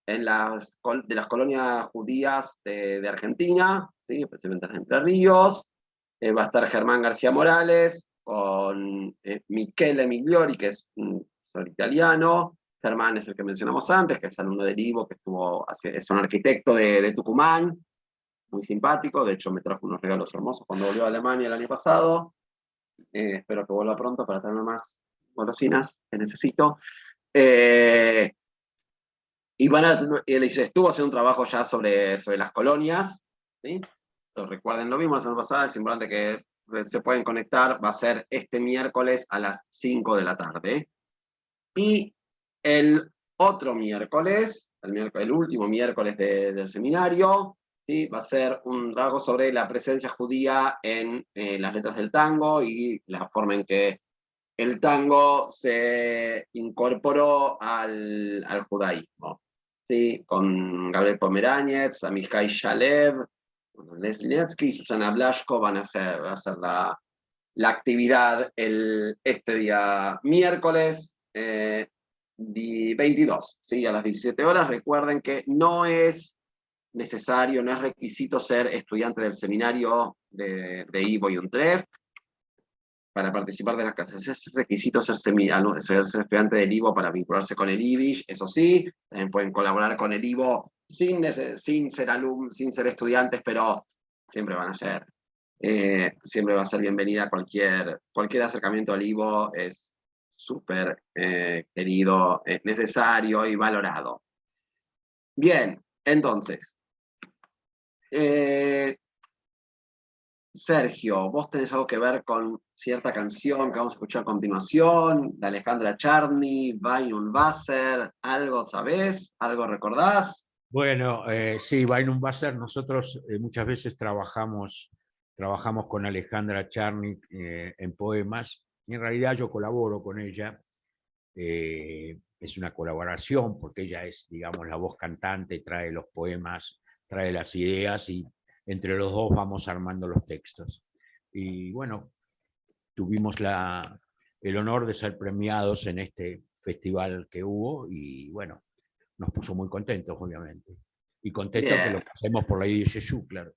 [SPEAKER 2] de las colonias judías de Argentina, ¿sí? Especialmente en Entre Ríos. Va a estar Germán García Morales con Michele Migliori, que es un italiano. Germán es el que mencionamos antes, que es alumno del Ivo, que es un arquitecto de Tucumán, muy simpático. De hecho, me trajo unos regalos hermosos cuando volvió a Alemania el año pasado. Espero que vuelva pronto para traerme más golosinas que necesito. Y él estuvo haciendo un trabajo ya sobre las colonias, ¿sí? Recuerden, lo vimos la semana pasada, es importante que se pueden conectar, va a ser este miércoles a las 5 de la tarde. Y el otro miércoles, el último miércoles del seminario, ¿sí? Va a ser un trabajo sobre la presencia judía en las letras del tango y la forma en que el tango se incorporó al judaísmo, ¿sí? Con Gabriel Pomeraniec, Amichai Shalev, Leslie Nevsky y Susana Blasco va a hacer la actividad este día miércoles 22, ¿sí? A las 17 horas. Recuerden que no es necesario, no es requisito ser estudiante del seminario de Ivo y UNTREF para participar de las clases. Es requisito ser estudiante del Ivo para vincularse con el IDISH, eso sí. También pueden colaborar con el Ivo sin ser estudiantes, pero siempre van a ser, siempre va a ser bienvenida cualquier acercamiento al Ivo, es súper querido, necesario y valorado. Bien, entonces, Sergio, vos tenés algo que ver con cierta canción que vamos a escuchar a continuación, de Alejandra Charny, Weihenwasser, ¿algo sabés? ¿Algo recordás?
[SPEAKER 3] Bueno, sí, Weihenwasser, nosotros muchas veces trabajamos con Alejandra Charny en poemas, y en realidad yo colaboro con ella. Es una colaboración porque ella es, digamos, la voz cantante, trae los poemas, trae las ideas y entre los dos vamos armando los textos. Y bueno, tuvimos el honor de ser premiados en este festival que hubo y bueno, nos puso muy contentos, obviamente. Y contentos que lo hacemos por la IDSU, claro.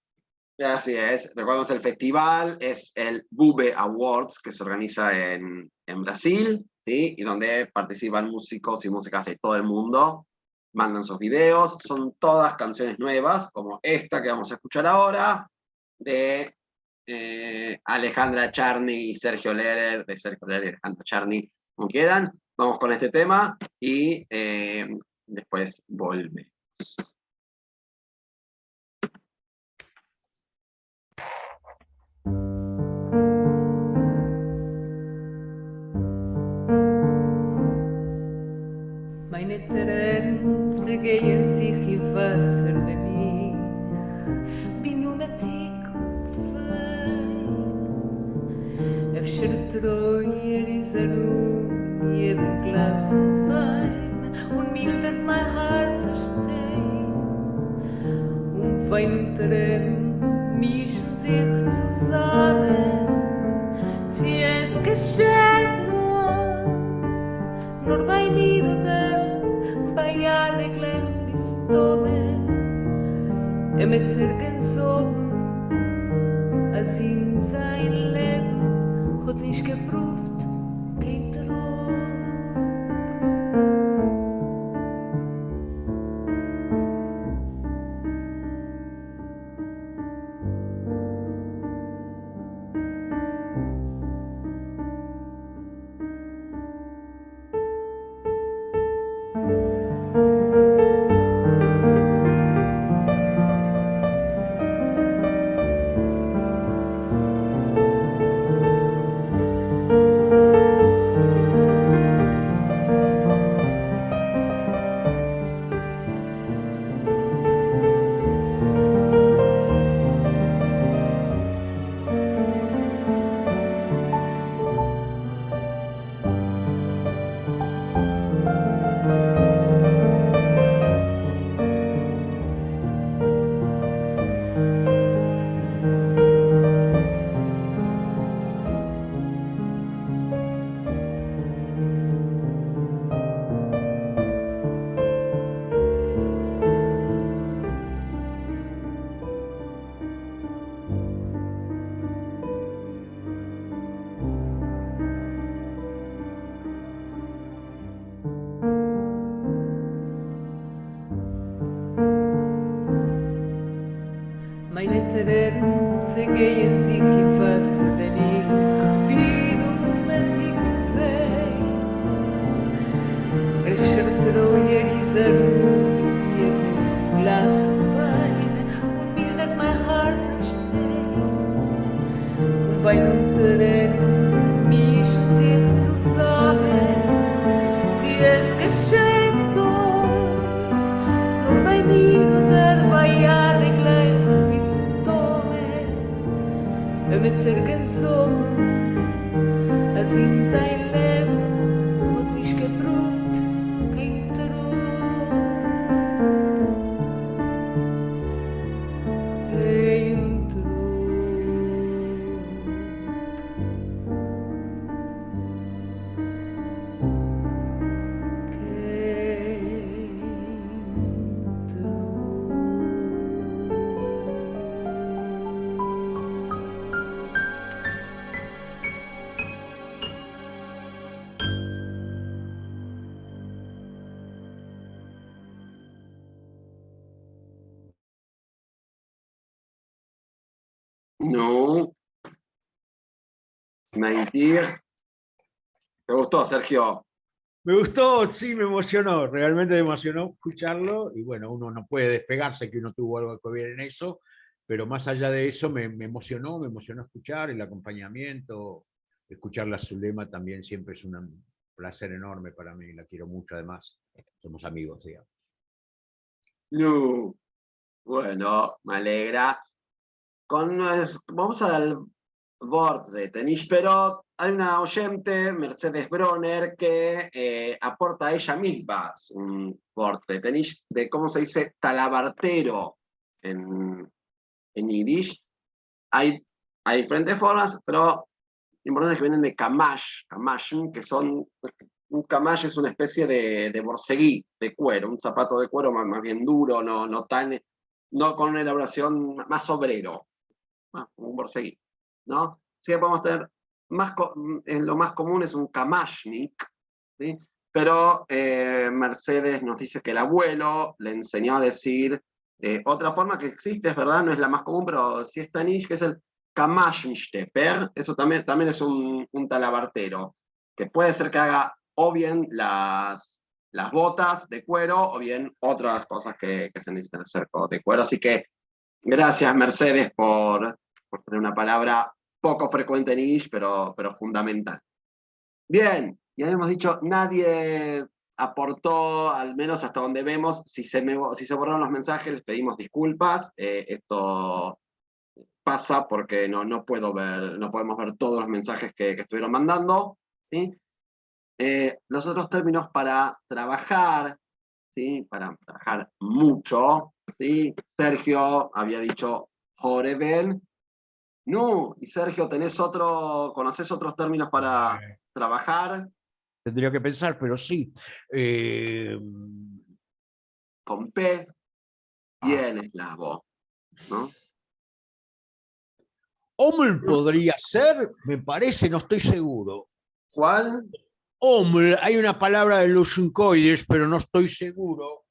[SPEAKER 2] Así es, recordemos el festival, es el Bube Awards que se organiza en Brasil, ¿sí? Y donde participan músicos y músicas de todo el mundo, mandan sus videos, son todas canciones nuevas, como esta que vamos a escuchar ahora, de Alejandra Charny y Sergio Lehrer, de Sergio Lehrer y Alejandra Charny, como quieran. Vamos con este tema y después volvemos.
[SPEAKER 7] Meine Tränen gehen sich im Wasser, wenn ich bin nur mit dick und fein. Efter treuer ist jedem Glas von Wein und mildert mein Herz verstehen. Und Wein und Tränen mischen sich zusammen. Si es que geschieht uns, nur bei mir bei alle gleich bist du mit cirken Sorgen, als in sein Leben hat nicht geprüft, kein Traum. Meine Tränen gehen sich im Wasser, wenn ich bin mit ihm fei. Refschertro Jerusalem, ein Glas Wein und mildert mein Herz stein. Und Wein und Tränen mischen sich zusammen, sie es geschenkt uns, nur bei mir oder bei alle gleich. Met cirken zogen, als in zijn leven wat is geproefd, geen troep. Geen
[SPEAKER 2] No. Mentir. ¿Te gustó, Sergio?
[SPEAKER 3] Me gustó, sí, me emocionó, realmente me emocionó escucharlo, y bueno, uno no puede despegarse que uno tuvo algo que ver en eso, pero más allá de eso me emocionó escuchar el acompañamiento, escucar la Zulema también siempre es un placer enorme para mí, la quiero mucho, además somos amigos, digamos.
[SPEAKER 2] No. Bueno, me alegra. Vamos al board de tenis, pero hay una oyente, Mercedes Bronner, que aporta a ella misma un board de tenis de cómo se dice talabartero en yiddish. Hay diferentes formas, pero importante es que vienen de kamash, que son, un kamash es una especie de borseguí, de cuero, un zapato de cuero más bien duro, no con una elaboración más obrero. Un borseguí, ¿no? Sí, podemos tener, lo más común es un kamashnik, ¿sí? Pero Mercedes nos dice que el abuelo le enseñó a decir otra forma que existe, es verdad, no es la más común, pero sí es tanish, que es el kamashnisteper. Eso también es un talabartero, que puede ser que haga o bien las botas de cuero, o bien otras cosas que se necesitan hacer de cuero, así que gracias, Mercedes, por tener una palabra poco frecuente en Yiddish, pero fundamental. Bien, ya hemos dicho, nadie aportó, al menos hasta donde vemos. Si se borraron los mensajes, les pedimos disculpas. Esto pasa porque no podemos ver todos los mensajes que estuvieron mandando, ¿sí? Los otros términos para trabajar, ¿sí? Para trabajar mucho, ¿sí? Sergio había dicho Joreben. No, y Sergio, ¿conocés otros términos para trabajar?
[SPEAKER 3] Tendría que pensar, pero sí.
[SPEAKER 2] Con P, bien eslavo, ¿no?
[SPEAKER 3] Oml podría ser, me parece, no estoy seguro.
[SPEAKER 2] ¿Cuál?
[SPEAKER 3] Oml, hay una palabra de los yuncoides, pero no estoy seguro.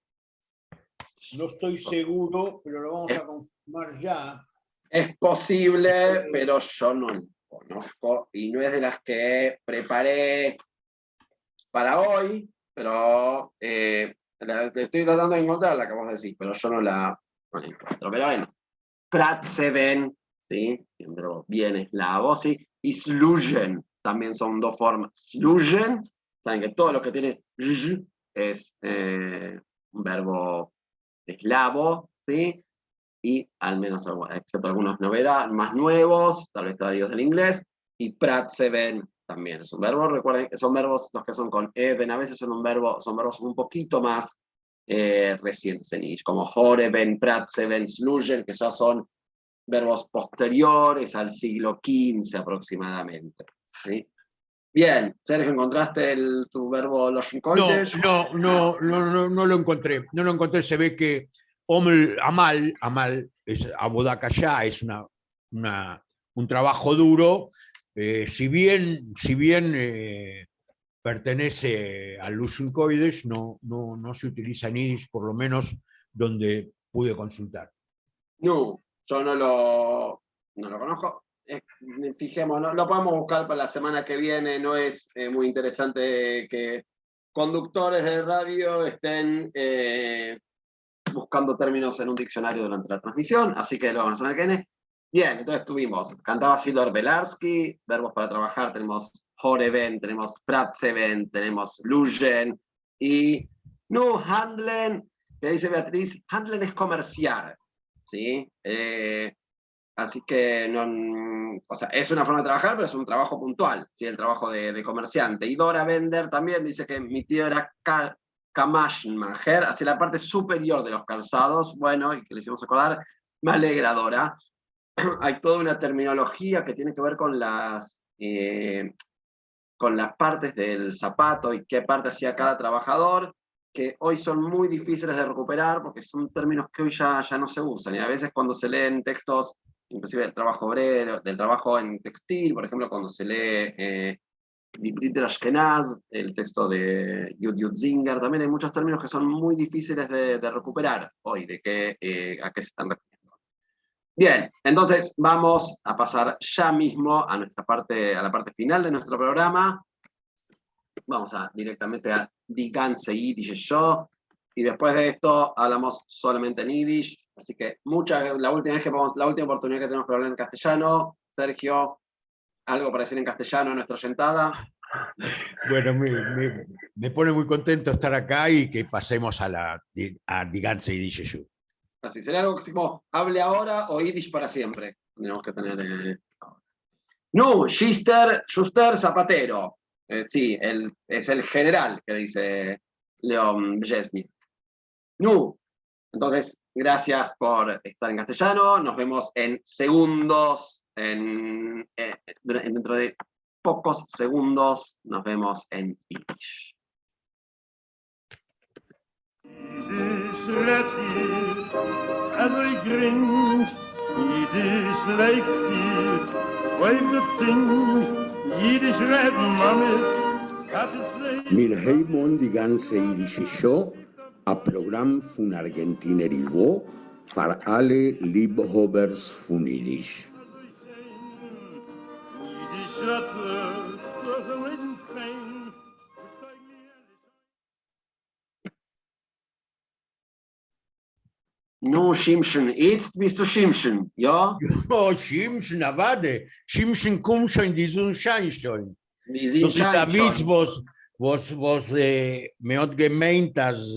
[SPEAKER 3] No estoy seguro, pero lo vamos a confirmar ya.
[SPEAKER 2] Es posible, pero yo no lo conozco y no es de las que preparé para hoy, pero estoy tratando de encontrar la que vos decís, pero yo no la encuentro. Pero bueno, Pratseben, ¿sí? Bien eslavo, ¿sí? Y Slugen, también son dos formas. Slugen, saben que todo lo que tiene es un verbo eslavo, ¿sí? Y al menos, excepto algunas novedades más nuevos, tal vez traídos del inglés, y Pratseben también es un verbo. Recuerden que son verbos, los que son con eben, a veces son verbos un poquito más recientes en Yiddish, como Joreben, Pratseben, Slugen, que ya son verbos posteriores al siglo XV aproximadamente, ¿sí? Bien, Sergio, ¿encontraste tu verbo los shinkoides?
[SPEAKER 3] No lo encontré. No lo encontré, se ve que Amal es Abodakashá, es un trabajo duro, si bien pertenece al Lushinkoides, no se utiliza en Yiddish, por lo menos donde pude consultar.
[SPEAKER 2] No, yo no lo conozco. Fijémonos, lo podemos buscar para la semana que viene. No es muy interesante que conductores de radio estén buscando términos en un diccionario durante la transmisión, así que lo vamos a ver que viene. Bien, entonces tuvimos, cantaba Sidor Belarski, verbos para trabajar, tenemos Horeven, tenemos Pratseven, tenemos Lujen, y Nu Handlen, que dice Beatriz, Handlen es comerciar, ¿sí? Así que, no, o sea, es una forma de trabajar, pero es un trabajo puntual, ¿sí? El trabajo de comerciante. Y Dora Bender también dice que mi tío era Kamashmacher, hacia la parte superior de los calzados, bueno, y que le hicimos acordar, me alegra Dora. Hay toda una terminología que tiene que ver con las partes del zapato y qué parte hacía cada trabajador, que hoy son muy difíciles de recuperar porque son términos que hoy ya no se usan. Y a veces cuando se leen textos, inclusive del trabajo obrero, del trabajo en textil, por ejemplo, cuando se lee Die Brit der Ashkenaz, el texto de Yud Zinger, también hay muchos términos que son muy difíciles de recuperar hoy, a qué se están refiriendo. Bien, entonces vamos a pasar ya mismo a la parte final de nuestro programa. Vamos directamente a Die ganze Yiddish Show, y después de esto hablamos solamente en Yiddish, así que la última oportunidad que tenemos para hablar en castellano. Sergio, ¿algo para decir en castellano en nuestra sentada?
[SPEAKER 3] Bueno, me pone muy contento estar acá y que pasemos a Die ganze Yiddish Show.
[SPEAKER 2] Así, sería algo que como hable ahora o Yiddish para siempre. Tenemos que tener... No, Schuster Zapatero. Sí, es el general que dice León Bjesnik. No. Entonces, gracias por estar en castellano. Nos vemos en segundos. Dentro de pocos segundos nos vemos en Yiddish.
[SPEAKER 1] Wir haben die ganze Yiddish Show, ein Programm von Argentinier Ivo, für alle Liebhabers von Yiddish.
[SPEAKER 2] Nu, Shimshon, jetzt bist du Shimshon, ja?
[SPEAKER 3] Oh, Shimshon, warte. Shimshon kommt schon in die Sonnenschein schon.
[SPEAKER 2] Wir sind
[SPEAKER 3] Das ist ein Witz,
[SPEAKER 2] schon.
[SPEAKER 3] was mir hat gemeint, dass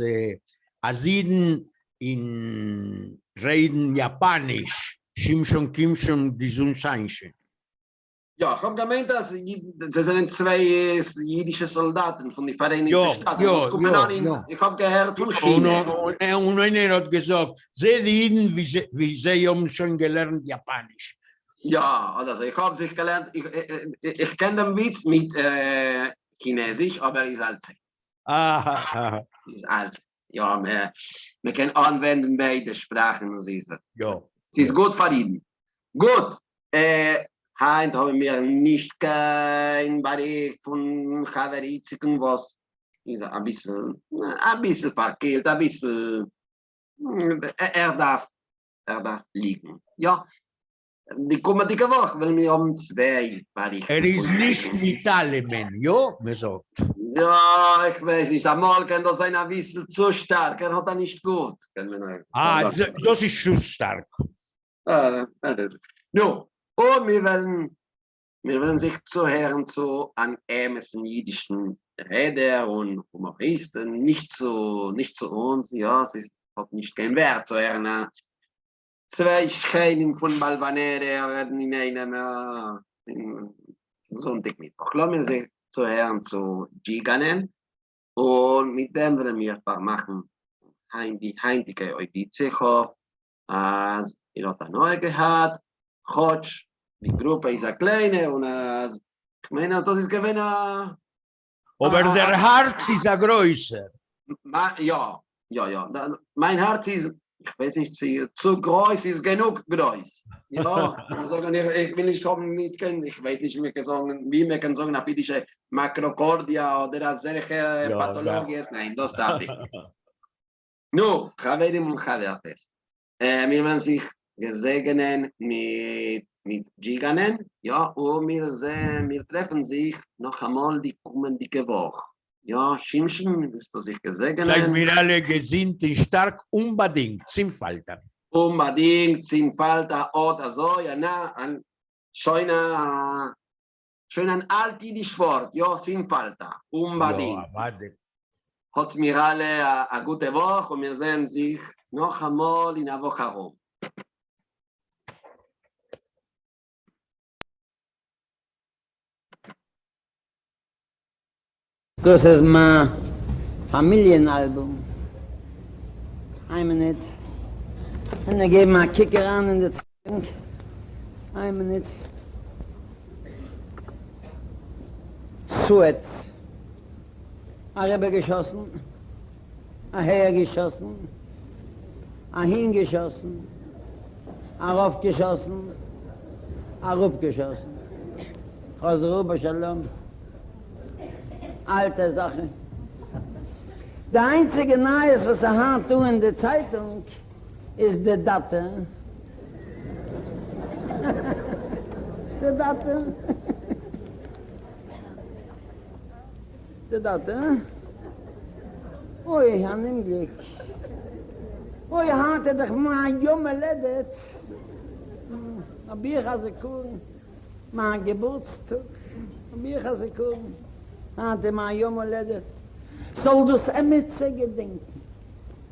[SPEAKER 3] Asiden in reden Japanisch. Shimshon, Kimshon, die Sonnenschein schon.
[SPEAKER 2] Ja, ich habe gemeint, dass das sind zwei jüdische Soldaten von den Vereinigten Staaten. Ich habe gehört von China.
[SPEAKER 3] Und einer hat gesagt, sie reden, wie sie haben schon gelernt Japanisch.
[SPEAKER 2] Ja, also ich habe sich gelernt, ich kenne den Witz mit Chinesisch, aber ist alt. Ist alt. Ja, wir können anwenden beide Sprachen.
[SPEAKER 3] Ja.
[SPEAKER 2] Sie ist gut verdient. Gut. Heute haben wir nicht kein Bericht von Chaveriziken, was ist ein bisschen verkehrt, ein bisschen, er darf liegen. Ja, die kommende Woche, weil wir haben zwei Berichte.
[SPEAKER 3] Ist nicht mit allem, ja, mir sagt.
[SPEAKER 2] Ja, ich weiß nicht, einmal kann das sein ein bisschen zu stark, hat nicht gut.
[SPEAKER 3] Das ist zu stark.
[SPEAKER 2] No. Und wir wollen sich zuhören zu einem ähnlichen jüdischen Rede und Humoristen, nicht zu uns, ja, es hat nicht keinen Wert zu hören. Zwei Schreinen von Balvanere reden in einem Sonntagmittwoch. Lassen wir sich zuhören zu Giganen und mit dem wollen wir machen die heutige Oiditzechow, als ihr habt neu gehabt. Hodge, die Gruppe ist eine kleine und ich meine, das ist gewesen.
[SPEAKER 3] Aber der Herz ist ein größer.
[SPEAKER 2] Ja. Mein Herz ist, ich weiß nicht, zu groß ist genug groß. Ja, ich will nicht haben, ich weiß nicht, wie wir können sagen, auf jüdische Makrokordia oder solche Pathologien. Nein, das darf ich nicht. Nun, Chaverim und Chavertes. Wir werden sich gesegnen mit Giganen, ja, und wir treffen sich noch einmal die kommende Woche. Ja, Shimshim, wirst du sich
[SPEAKER 3] Seid
[SPEAKER 2] gesegnen.
[SPEAKER 3] mir alle gesinnt und stark, unbedingt, zum Falter.
[SPEAKER 2] Unbedingt, sin falta oder so, ja, na, ein schönen altjüdisch Wort, ja, sin falta, unbedingt. Hat's mir alle eine gute Woche und wir sehen sich noch einmal in der Woche herum.
[SPEAKER 8] Das ist mein Familienalbum. Ein Minute. Und dann geben wir einen Kicker an in der Zeitung. Ein Minute. Suez. Ein Rebbe geschossen. Ein Heer geschossen. Ein Hin geschossen. Ein Rauf geschossen. Ein Rup geschossen. Chazru Shalom. Alte Sache. Der einzige Neues, was hat tun in der Zeitung, ist die Datte. Die Datte. Die Datte. Oi, an dem Glück. Oi, hatte doch mal ein Junge ledet. Hab ich also kuchen. Mein Geburtstag. Hab ich also kuchen. Hatte mein Junge ledet. Soll das Emetze gedenken?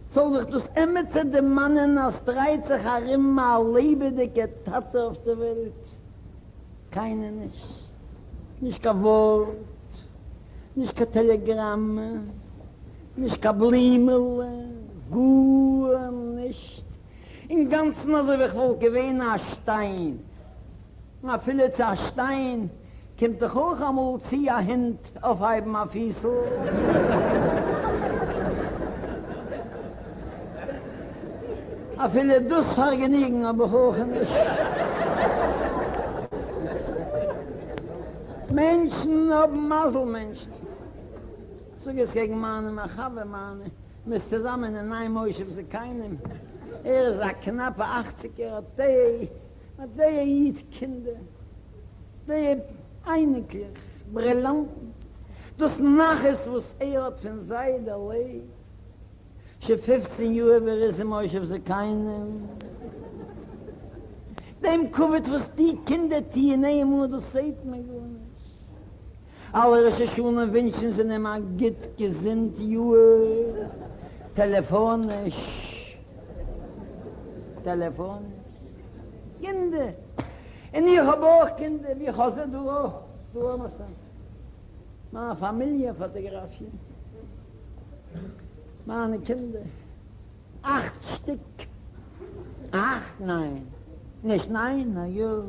[SPEAKER 8] Soll sich das Emetze dem Mannen als 30 Jahre immer lebendige Tate auf der Welt? Keine nicht. Nicht kein Wort, nicht kein Telegramm, nicht kein Blimmel, gut nicht. Im Ganzen also ich wohl gewähne ein Stein. Na, viele zu ein Stein, kommt doch auch einmal zieh ein Hint auf einem Fiesel. A viele dus vergnügen, aber hoch nicht. Menschen haben Maselmenschen. So geht's gegen Mane, Machabe Mane. Mit zusammen in einem Mäusch, ob sie keinem. Ist ein knappe 80er, der ist Kinder. Der eine Kirche, Brillanten. Das Naches, was hat von Seide erlebt. Schon 15 Jahre wäre es im Mäusch, ob sie keinem. Dem Covid, was die Kinder nehmen, das seht man gar nicht. Alle Recherchen wünschen sie immer gut gesinnt, Jahre. Telefonisch. Kinder. Und ich habe auch Kinder, wie Hose, du auch. Du auch noch sagen. Meine Familie fotografieren. Meine Kinder. 8 Stück. 8, nein. Nicht nein, na jo.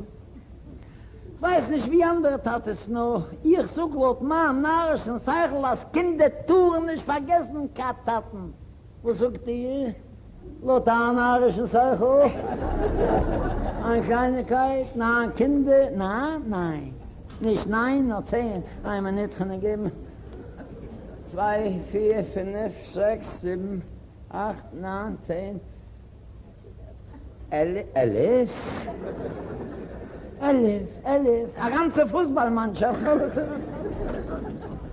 [SPEAKER 8] Ich weiß nicht, wie andere tat es noch. Ich such laut mein narrischen Zeichel, als Kinder tun nicht vergessen, Kataten. Wo sucht ihr? Laut ein narrischen Zeichel? Eine Kleinigkeit? Na, Kinder? Na, nein. Nicht nein, nur 10. Einmal nicht können geben. 2, 4, 5, 6, 7, 8, 9, 10. 11. Eine ganze Fußballmannschaft.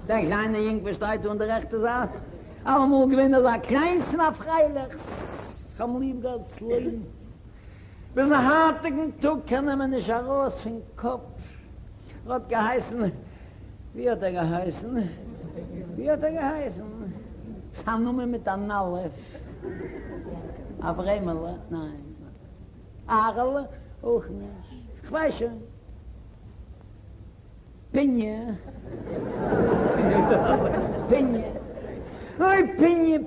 [SPEAKER 8] Der kleine Jung besteht unter rechter Seite. Allemal gewinnen das ein kleinster Freilichs. Ich habe lieb das Leben. Bis ein hartigen Tag können wir nicht raus vom Kopf. Hat geheißen, wie hat er geheißen? Sannume mit der Nalef. Avremele, nein. Arle, auch nicht. Ich weiß schon. Pinje. Oi, Pinje.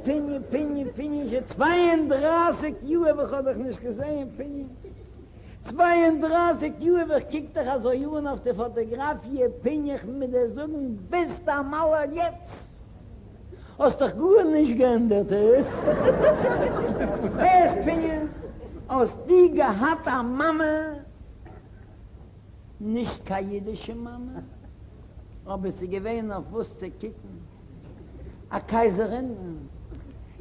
[SPEAKER 8] Ich habe 32 Jahre, ich habe nicht gesehen, Pinje. 32 Jahre, ich kiek doch so Juren auf die Fotografie, Pinje mit der Sohn, bis der Mauer jetzt. Was doch gut nicht geändert ist. Es Pinje, aus die hat eine Mama, nicht keine jüdische Mama, aber sie gewähnt auf was zu kicken. Eine Kaiserin.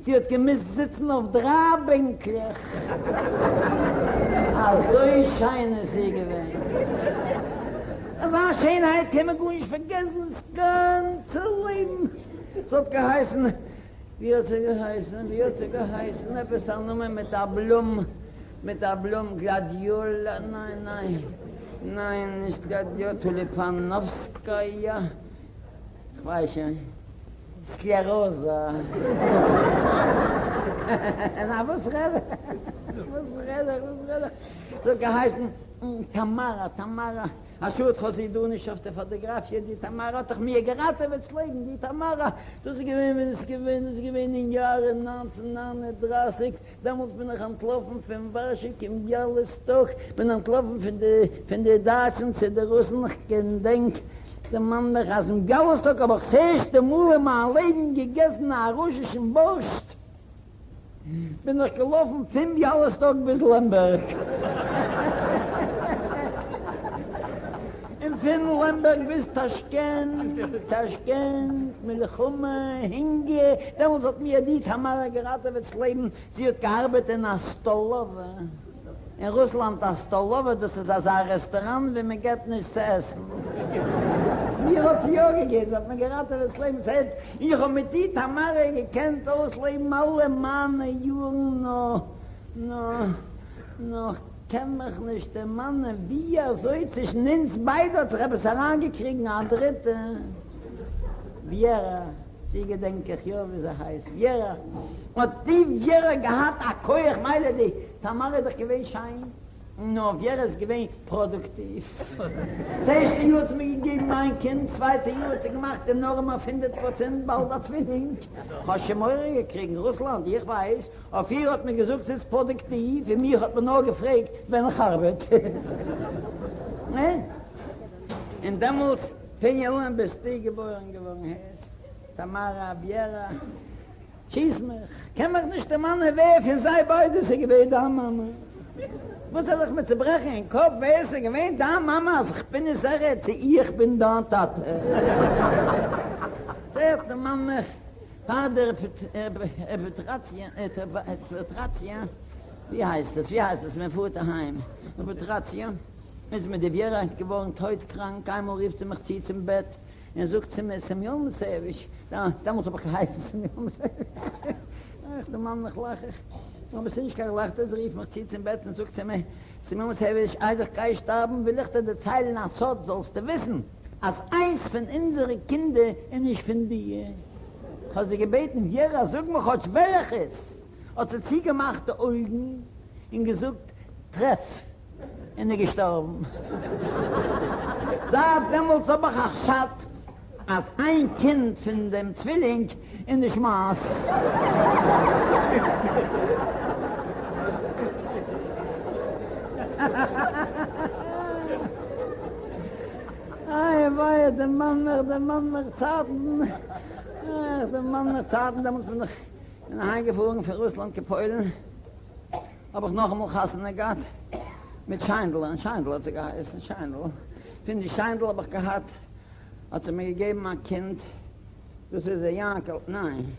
[SPEAKER 8] Sie hat gemisst sitzen auf 3 Bänklech. So schein ist sie gewesen. Also eine Schönheit kann man gut nicht vergessen, das ganze Leben. Es hat geheißen, wie hat sie geheißen, etwas auch nur mit der Blume, Gladiola, nein, nicht Gladiola, Tulipanowskaja, ich weiß nicht, Sklerosa. Na, was rede? So geheißen, Tamara. Aschut, du nicht auf der Fotografie, die Tamara hat doch mir geraten mit Leben, die Tamara. Das ist gewesen in Jahren 1939. Damals bin ich entlaufen von Warschik im Bialystok, bin entlaufen von der Deutschen zu der Russen, ich gedenk. Der Mann mich aus dem Bialystok, aber ich sehe, der Mule mein Leben gegessen, nach russischen Borscht. Bin ich gelaufen von Bialystok bis Lemberg. Von Lemberg bis Taschkent, Milchumme, Hinge. Damals hat mir die Tamara geraten, wird das Leben. Sie hat gearbeitet in Astolove. In Russland Astolove, das ist also ein Restaurant, wie man geht nicht zu essen. Hier hat sie auch gegeben, hat mir geraten, wird das Leben. Sie hat, ich habe mit die Tamara gekannt, ausleben alle Mannen, Jungen, noch kenn mich nicht, der Mann, wie soll sich nins beide, als habe es herangekriegt, eine dritte. Viera, sie gedenke ich, ja, wie sie heißt, Viera. Und die Viera gehabt, ich meine, die Tamara doch gewesen schein. No, Viera ist gewesen produktiv. 6. Jahr hat sie mir gegeben, mein Kind, 2. Jahr hat sie gemacht, der Norma findet 100% bald als Zwilling. Hast du Meure gekriegt in Russland, ich weiß. Auf ihr hat mir gesagt, sie ist produktiv, für mich hat man nur gefragt, wenn ich arbeite. Ne? Und damals, Penjelen, bist du geboren geworden hast. Tamara, Viera. Schieß mich, kenn mich nicht der Mann, wer für sei beide, sie gewesen da, Mama. Was soll ich mir zerbrechen in den Kopf? Wer ist gewesen? Da, Mama, also ich bin nicht sicher, ich bin da, Tate. Sagt der Mann, Vater, Petrazia, wie heißt das, mein Vater heim? Petrazia, ist mit der Viera geworden, heute krank, einmal rief sie mich, zieht im Bett, und sucht sie mir, Semyon Sewich, da muss aber geheißen, Semyon Sewich. Ach, der Mann, mich lache ich. Aber es ist nicht gelacht, er rief mich, zieht im Bett und sagt sie mir, Semyon Sewich, als ich gleich sterben, will ich dir die Zeilen nach Sod, sollst du wissen, als eins von unseren Kindern und ich von dir. Ich habe sie gebeten, Viera, sag mir, welches? Hat sie gemachte Augen und gesagt, treff. Und er gestorben. Sagt damals aber auch Schat, als ein Kind von dem Zwilling in der Schmaß. Ay, der Mann mehr Zarten. Der Mann mehr Zarten, da muss man noch heimgefahren für Russland gepeulen. Aber ich noch einmal Kassen gehabt. Mit Scheindl hat sie geheißen, Scheindl. Finde ich Scheindl habe ich gehabt, hat sie mir gegeben, ein Kind. Das ist der Jankel, nein.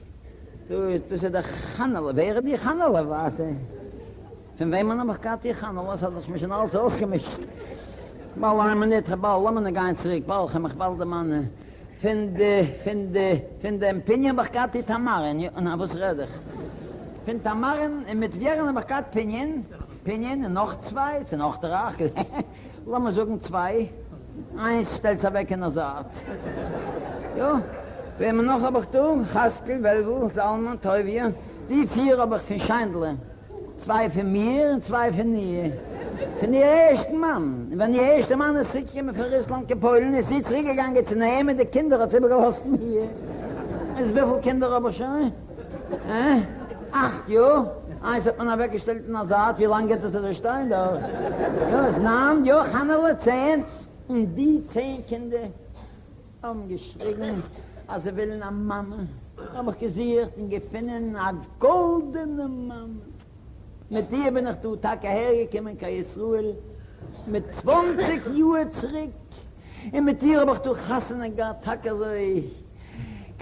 [SPEAKER 8] Das ist der Chanel, wäre die Chanel, warte. Von wem man habe ich gehabt, die Chanel, was hat sich mich schon alles ausgemischt. Ball haben wir nicht, ball, lassen wir gehen zurück, ball, haben wir bald den Mann. Von dem Pinien habe ich gehabt, die Tamaren, na, was rede ich? Von Tamaren, mit Vieren habe ich gehabt, Pinien, noch 2, sind noch 3. Lass mal sagen 2. Eins stellt sich weg in der Saat. Ja, wenn wir noch aber tun, Haskel, Welwel, Salman, Teuvier, die 4 habe ich für Scheindle. 2 für mir und 2 für nie. Für den ersten Mann. Wenn der erste Mann ist sicher für Russland gepolen, ist sie zurückgegangen zu nehmen, die Kinder hat sie übergelassen hier. Wie viele Kinder aber schon? 8 Jahre. Eins hat man noch weggestellt in der Saat, wie lange geht das in der Stein da? Ja, es nahm, ja, Hannele 10. Und die 10 Kinder haben geschrien, als sie willen eine Mama. Haben gesiegt und gefunden, eine goldene Mama. Mit dir bin ich du Tage hergekommen, kein Yisruel. Mit 20 Jahren zurück. Und mit dir habe ich du Chassene gehabt, Tage so.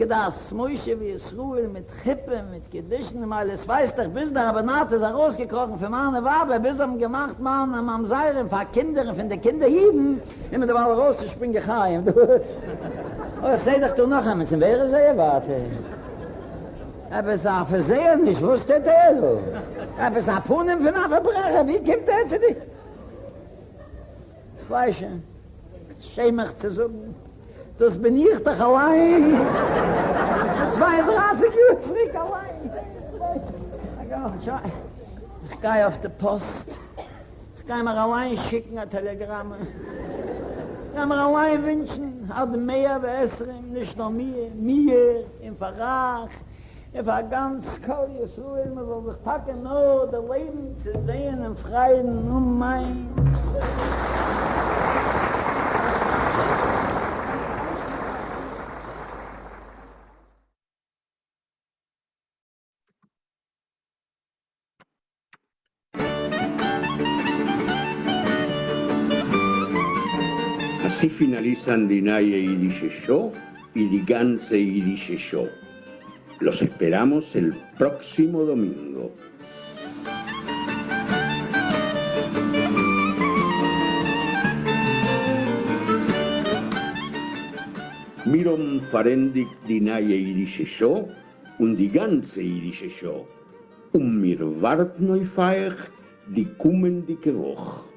[SPEAKER 8] das Moische wie es Ruhe mit Chippe, mit Gedischen, und alles weiß doch, bis der Rabbinat ist rausgekrochen für meine Wabe, bis am gemacht man am Seiren, für Kinder, für die Kinderjiden, immer da mal raus, ich bin geheim. Oh, ich seh doch du noch einmal, sind wäre sehr, warte. Aber es ist versehen, ich wusste der, du. Aber es ist Punem für eine Verbrecher, wie kommt der zu dir? Ich weiß schon, schäme mich zu sagen. Das bin ich doch allein. 32 Jahre zurück allein. Ich gehe auf die Post. Ich gehe mir allein schicken ein Telegramm. Ich gehe mir allein wünschen, hat mehr Wässern, nicht nur mir, im Vertrag. Ich war ganz kalt, so immer so, ich packe nur, das Leben zu sehen im Freien, mein.
[SPEAKER 1] Así finalizan Die Neue Jüdische Show y Die ganze Jüdische Show. Los esperamos el próximo domingo. Miron Farendik Die Neue Jüdische Show und Die ganze Jüdische Show. Und mir wart neu feich die kommende Woche.